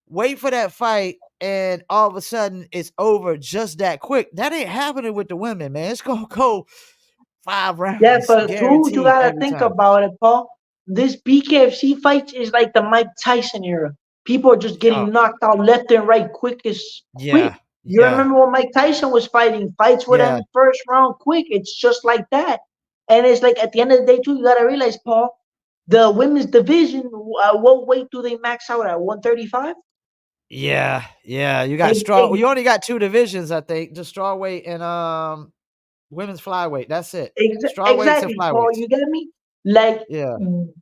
A: wait for that fight, and all of a sudden it's over just that quick. That ain't happening with the women, man. It's gonna go 5 rounds,
B: Yeah, but too, you
A: guaranteed
B: gotta
A: every
B: think
A: time.
B: about it, Paul. This BKFC fight is like the Mike Tyson era. People are just
A: Oh,
B: getting knocked out left and right, quick.
A: yeah,
B: You
A: yeah,
B: remember when Mike Tyson was fighting? Fights would
A: yeah.
B: end first round quick. It's just like that. And it's like at the end of the day, too, you gotta realize, Paul, the women's division. What weight do they max out at? 135.
A: Yeah. You got straw. You only got two divisions, I think. Just strawweight and women's flyweight. That's it. Strawweights and
B: Exactly, Paul.
A: flyweights.
B: You get me? Like
A: Yeah.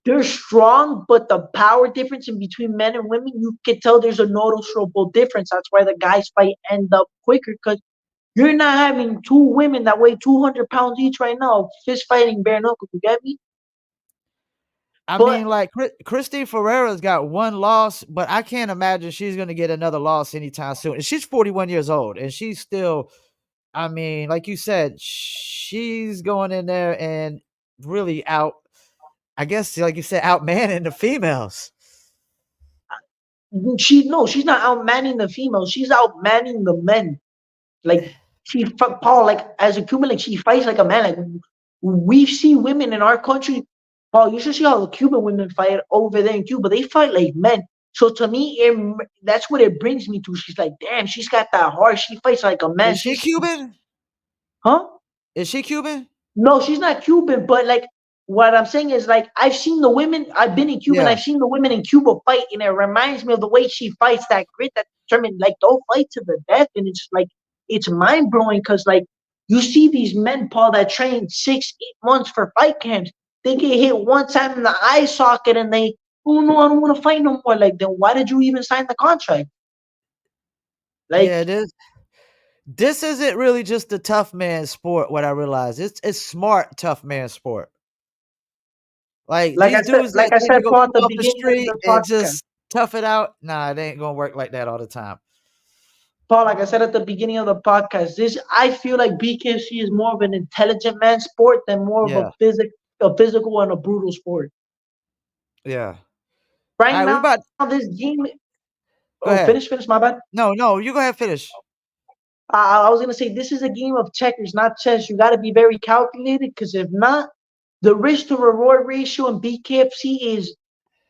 B: they're strong, but the power difference in between men and women, you can tell there's a noticeable difference. That's why the guys fight end up quicker because you're not having two women that weigh 200 pounds each right now, fist fighting bare knuckle. You get me?
A: I
B: But
A: mean, like Christine Ferreira's got one loss, but I can't imagine she's going to get another loss anytime soon. And she's 41 years old, and she's still. I mean, like you said, she's going in there and really out. I guess, like you said, outmanning the females.
B: she's not outmanning the females. She's outmanning the men. Like Paul, like as a Cuban, like she fights like a man. Like we see women in our country, Paul. You should see how the Cuban women fight over there in Cuba. They fight like men. So to me, that's what it brings me to. She's like, damn, she's got that heart. She fights like a man.
A: Is she Cuban?
B: Huh?
A: Is she Cuban?
B: No, she's not Cuban, but like what I'm saying is like I've seen the women. I've been in Cuba and
A: Yeah.
B: I've seen the women in Cuba fight, and it reminds me of the way she fights, that grit, that determined. Like they'll fight to the death, and it's like it's mind blowing because like you see these men, Paul, that train 6, 8 months for fight camps. They get hit one time in the eye socket, and they, oh no, I don't want to fight no more. Like then why did you even sign the contract? Like
A: Yeah, it is. This isn't really just a tough man sport. What I realize, it's smart tough man sport. Like these dudes that
B: like I
A: think they
B: said,
A: gonna
B: Paul, at
A: come
B: the
A: off the
B: beginning of
A: street
B: the
A: and
B: podcast.
A: just tough it out. Nah, it ain't gonna work like that all the time.
B: Paul, like I said at the beginning of the podcast, this I feel like BKFC is more of an intelligent man sport than more of
A: Yeah,
B: a physical and a brutal sport.
A: yeah.
B: Right
A: All right, we
B: now,
A: about
B: this game.
A: go
B: Oh,
A: ahead.
B: finish, my bad.
A: No, you go ahead. Finish.
B: I was gonna say this is a game of checkers, not chess. You got to be very calculated because if not, the risk to reward ratio in BKFC is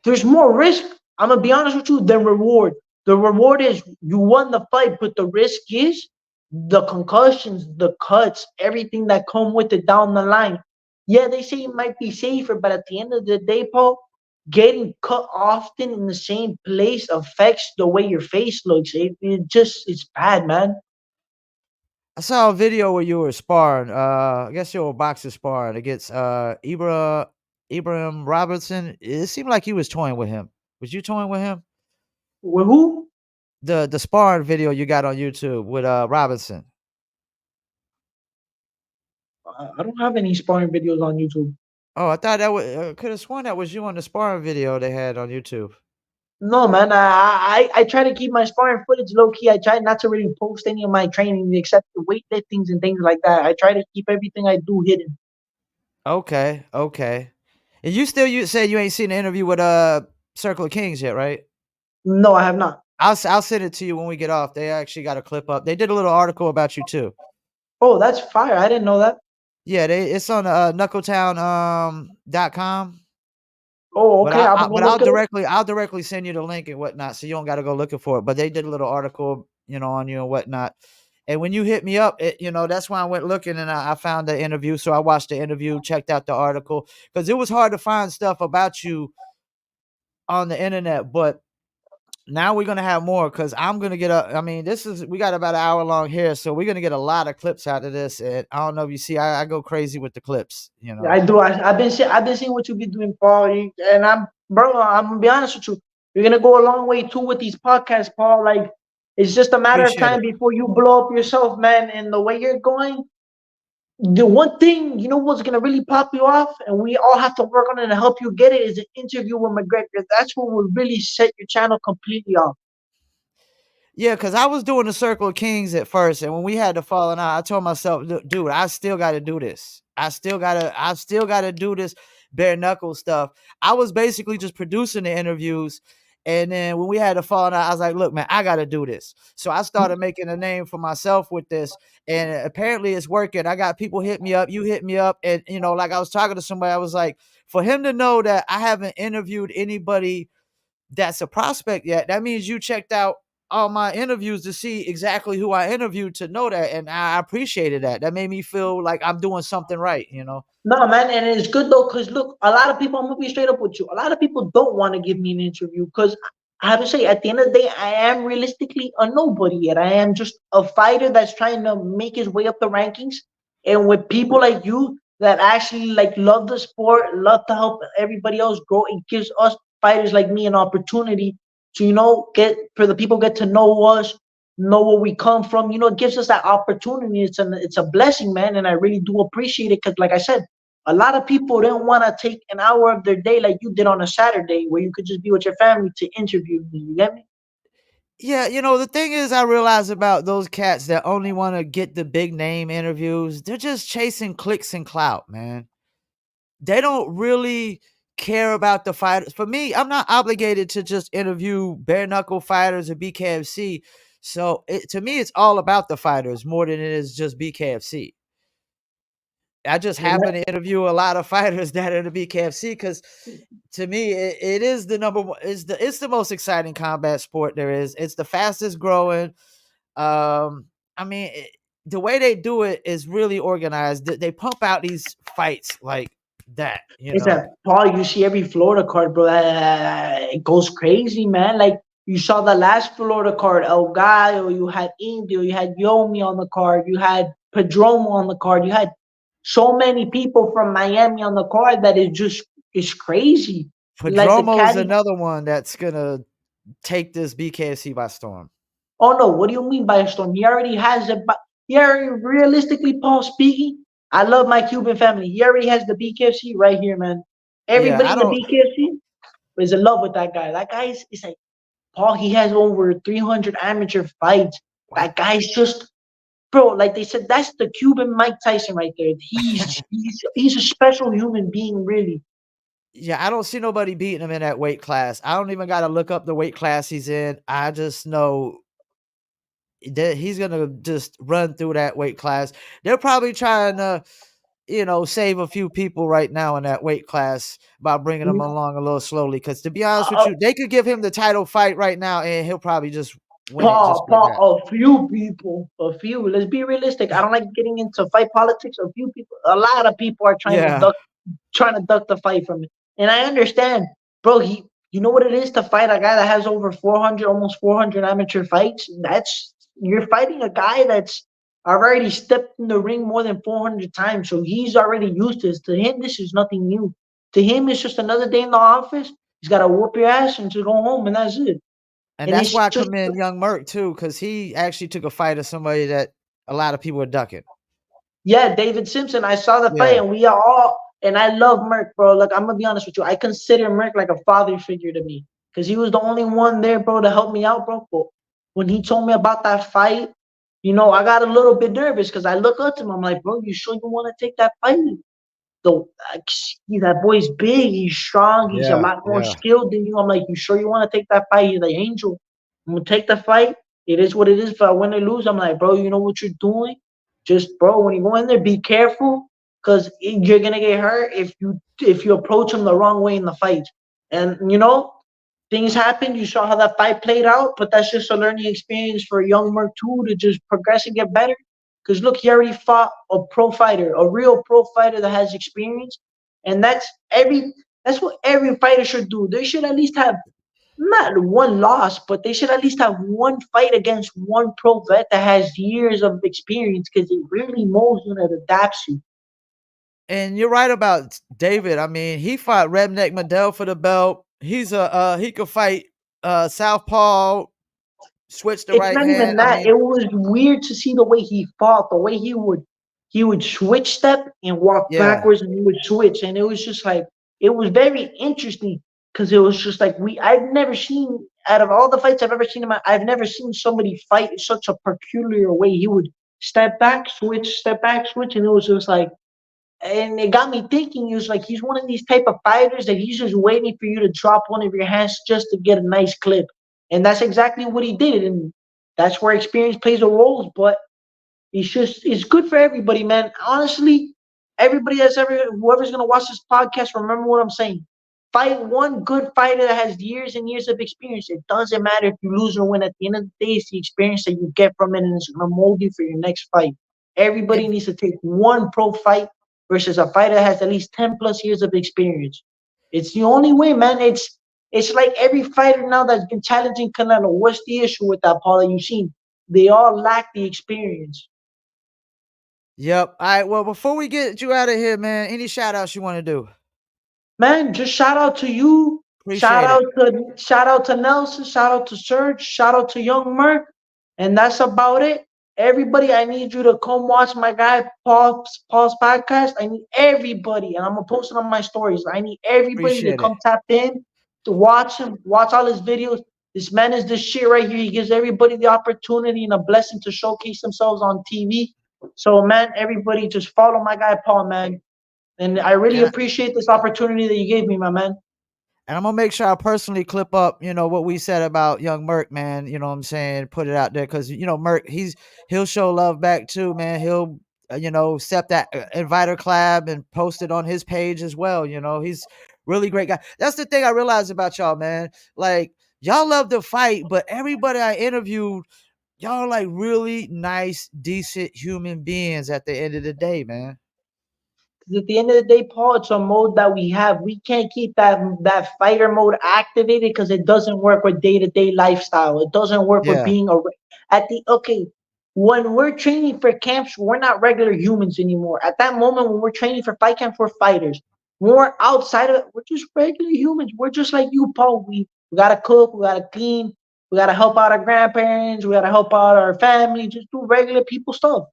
B: there's more risk. I'm gonna be honest with you than reward. The reward is you won the fight, but the risk is the concussions, the cuts, everything that come with it down the line. Yeah, they say it might be safer, but at the end of the day, Paul, getting cut often in the same place affects the way your face looks. It's bad, man.
A: I saw a video where you were sparring. I guess you were boxing sparring against Ibrahim Robertson. It seemed like you was toying with him. Was you toying with him?
B: With who?
A: The sparring video you got on YouTube with Robinson.
B: I don't have any sparring videos on YouTube.
A: Oh, I thought that was could have sworn that was you on the sparring video they had on YouTube.
B: No, man. I try to keep my sparring footage low key. I try not to really post any of my training except the weightliftings and things like that. I try to keep everything I do hidden.
A: Okay. And you said you ain't seen the interview with Circle of Kings yet, right?
B: No, I have not.
A: I'll send it to you when we get off. They actually got a clip up. They did a little article about you too.
B: Oh, that's fire. I didn't know that.
A: Yeah, it's on knuckletown .com.
B: Oh,
A: But
B: okay. I'm
A: but
B: gonna look it up.
A: I'll directly send you the link and whatnot, so you don't got to go looking for it. But they did a little article, on you and whatnot. And when you hit me up, that's why I went looking and I found the interview. So I watched the interview, checked out the article because it was hard to find stuff about you on the internet. But now we're gonna have more because I'm gonna get up. I mean, we got about an hour long here, so we're gonna get a lot of clips out of this. And I don't know if you see, I go crazy with the clips.
B: Yeah, I do. I've been seeing what you be doing, Paul. Bro. I'm gonna be honest with you. You're gonna go a long way too with these podcasts, Paul. Like It's just a matter of
A: Appreciate
B: time
A: it.
B: before you blow up yourself, man. And the way you're going, the one thing you know what's gonna really pop you off, and we all have to work on it to help you get it, is an interview with McGregor. That's what will really set your channel completely off.
A: Yeah, because I was doing the Circle of Kings at first, and when we had the falling out, I told myself, Dude, I still got to do this. I still gotta do this bare knuckle stuff." I was basically just producing the interviews, and then when we had the falling out, I was like, "Look, man, I got to do this." So I started making a name for myself with this, and apparently it's working. I got people hit me up, you hit me up, and like I was talking to somebody, I was like, for him to know that I haven't interviewed anybody that's a prospect yet, that means you checked out all my interviews to see exactly who I interviewed to know that. And I appreciated that. That made me feel like I'm doing something right.
B: No, man, and it's good though, cause look, a lot of people. I'm gonna be straight up with you. A lot of people don't want to give me an interview, cause I have to say, at the end of the day, I am realistically a nobody yet. I am just a fighter that's trying to make his way up the rankings, and with people like you that actually like love the sport, love to help everybody else grow, it gives us fighters like me an opportunity to get for the people get to know us, know where we come from. It gives us that opportunity. It's a blessing, man, and I really do appreciate it. Cause like I said, a lot of people don't want to take an hour of their day like you did on a Saturday where you could just be with your family to interview me. You get me?
A: Yeah, the thing is, I realize about those cats that only want to get the big name interviews, they're just chasing clicks and clout, man. They don't really care about the fighters. For me, I'm not obligated to just interview bare knuckle fighters at BKFC. So to me, it's all about the fighters more than it is just BKFC. I just
B: And
A: happen to interview a lot of fighters that are in the BKFC because to me, it is the number one. It's the most exciting combat sport there is. It's the fastest growing. I mean, the way they do it is really organized. They pump out these fights like that.
B: it's that Paul, you see every Florida card, bro. It goes crazy, man. Like you saw the last Florida card, El Gallo, you had Indio, you had Yomi on the card, you had Pedromo on the card, you had so many people from Miami on the card that is crazy. Like the
A: Padromo's
B: caddy.
A: another one that's gonna take this BKFC by storm.
B: Oh no, what do you mean by a storm? He already has it. But he already, realistically, Paul speaking, I love my Cuban family. He already has the BKFC right here, man.
A: Yeah,
B: Everybody
A: I
B: in the
A: don't.
B: BKFC is in love with that guy. That guy is like Paul. He has over 300 amateur fights.
A: Wow.
B: That guy's just bro. Like they said, that's the Cuban Mike Tyson right there. He's a special human being, really.
A: Yeah, I don't see nobody beating him in that weight class. I don't even got to look up the weight class he's in. I just know that he's gonna just run through that weight class. They're probably trying to, save a few people right now in that weight class by bringing them along a little slowly. Because to be honest with
B: Uh,
A: you, they could give him the title fight right now, and he'll probably just win it just like that.
B: A few people, a few. Let's be realistic. I don't like getting into fight politics. A few people, a lot of people are
A: Yeah,
B: trying to duck the fight from it. And I understand, bro. You know what it is to fight a guy that has over 400, almost 400 amateur fights. You're fighting a guy that's already stepped in the ring more than 400 times, so he's already used to this. To him, this is nothing new. To him, it's just another day in the office. He's got to whoop your ass and to go home, and that's it.
A: and
B: And
A: that's
B: it's
A: why I
B: just
A: commend Young Merc too, because he actually took a fight of somebody that a lot of people are ducking.
B: Yeah, David Simpson. I saw the fight,
A: Yeah,
B: and we are all. And I love Merck, bro. Look, I'm gonna be honest with you. I consider Merck like a father figure to me because he was the only one there, bro, to help me out, bro. But when he told me about that fight, I got a little bit nervous because I look up to him. I'm like, bro, you sure you want to take that fight? The that boy's big, he's strong, he's a
A: yeah,
B: lot more
A: yeah.
B: skilled than you. I'm like, you sure you want to take that fight? He's like, Angel, I'm gonna take the fight. It is what it is. If I win or lose, I'm like, bro, you know what you're doing? Just bro, when you go in there, be careful because you're gonna get hurt if you approach him the wrong way in the fight. And things happen. You saw how that fight played out, but that's just a learning experience for young Merc too to just progress and get better. Because look, he already fought a pro fighter, a real pro fighter that has experience, and that's what every fighter should do. They should at least have not one loss, but they should at least have one fight against one pro vet that has years of experience because it really molds you and it adapts you.
A: And you're right about David. I mean, he fought Redneck Mandel for the belt. He could fight Southpaw switch the
B: It's
A: right
B: not
A: hand.
B: even
A: I
B: that.
A: mean,
B: It was weird to see the way he fought, the way he would switch step and walk
A: yeah,
B: backwards, and he would switch, and it was just like it was very interesting because it was just like I've never seen out of all the fights I've ever seen him. I've never seen somebody fight in such a peculiar way. He would step back, switch, and it was just like, and it got me thinking. He was like, he's one of these type of fighters that he's just waiting for you to drop one of your hands just to get a nice clip, and that's exactly what he did. And that's where experience plays a role. But it's good for everybody, man. Honestly, everybody that's ever whoever's gonna watch this podcast, remember what I'm saying. Fight one good fighter that has years and years of experience. It doesn't matter if you lose or win. At the end of the day, it's the experience that you get from it, and it's gonna mold you for your next fight. Everybody
A: it,
B: needs to take one pro fight versus a fighter that has at least 10 plus years of experience. It's the only way, man. It's like every fighter now that's been challenging Canelo. What's the issue with that, Paul? That you've seen? They all lack the experience.
A: yep. All right. Well, before we get you out of here, man, any shout outs you want to do?
B: Man, just shout out to you.
A: Appreciate it.
B: Shout out to Nelson. Shout out to Serge. Shout out to Young Merc. And that's about it. Everybody, I need you to come watch my guy Paul's podcast. I need everybody, and I'm gonna post it on my stories. I need everybody to
A: Appreciate it.
B: come tap in to watch him, watch all his videos. This man is the shit right here. He gives everybody the opportunity and a blessing to showcase themselves on TV. So, man, everybody just follow my guy Paul, man. And I really
A: And
B: appreciate this opportunity that you gave me, my man.
A: And I'm gonna make sure I personally clip up, what we said about young Merc, man. You know what I'm saying? Put it out there because Merc, he'll show love back too, man. He'll accept that inviter collab and post it on his page as well. He's really great guy. That's the thing I realized about y'all, man. Like y'all love to fight, but everybody I interviewed, y'all are like really nice, decent human beings at the end of the day, man.
B: Because at the end of the day, Paul, it's a mode that we have. We can't keep that fighter mode activated because it doesn't work with day to day lifestyle. It doesn't work with
A: Yeah.
B: being a at the okay. When we're training for camps, we're not regular humans anymore. At that moment, when we're training for fight camps, we're fighters. When we're outside of it, we're just regular humans. We're just like you, Paul. We gotta cook, we gotta clean, we gotta help out our grandparents, we gotta help out our family, just do regular people stuff.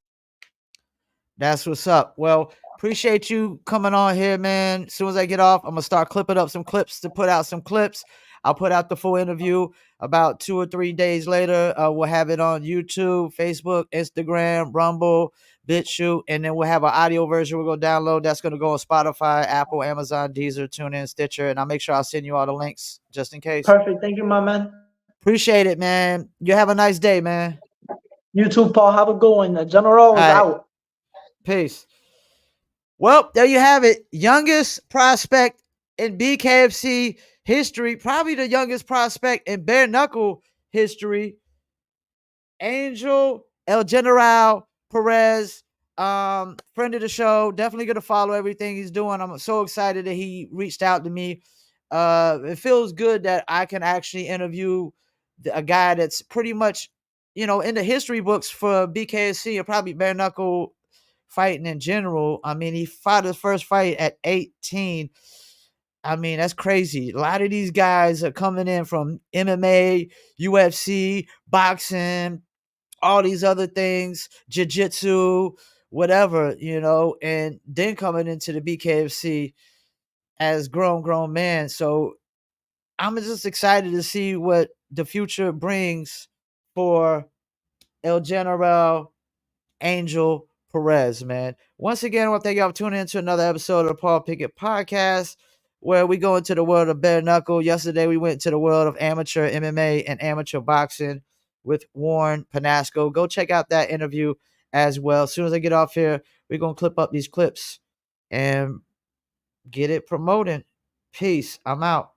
A: That's what's up. Well, appreciate you coming on here, man. As soon as I get off, I'm gonna start clipping up some clips to put out some clips. I'll put out the full interview about 2 or 3 days later. We'll have it on YouTube, Facebook, Instagram, Rumble, BitChute, and then we'll have an audio version we're gonna download. That's gonna go on Spotify, Apple, Amazon, Deezer, TuneIn, Stitcher, and I'll make sure I'll send you all the links just in case.
B: Perfect. Thank you, my man.
A: Appreciate it, man. You have a nice day, man.
B: You too, Paul. Have a good one. The General is
A: All right,
B: out.
A: peace. Well, there you have it. Youngest prospect in BKFC history, probably the youngest prospect in bare knuckle history. Angel El General Perez, friend of the show. Definitely gonna follow everything he's doing. I'm so excited that he reached out to me. It feels good that I can actually interview a guy that's pretty much, in the history books for BKFC or probably bare knuckle fighting in general. I mean, he fought his first fight at 18. I mean, that's crazy. A lot of these guys are coming in from MMA, UFC, boxing, all these other things, jiu-jitsu, whatever, and then coming into the BKFC as grown men. So I'm just excited to see what the future brings for El General Angel Perez, man. Once again, I want to thank y'all for tuning in to another episode of the Paul Pickett Podcast, where we go into the world of bare knuckle. Yesterday, we went to the world of amateur MMA and amateur boxing with Warren Panasco. Go check out that interview as well. As soon as I get off here, we're going to clip up these clips and get it promoting. Peace. I'm out.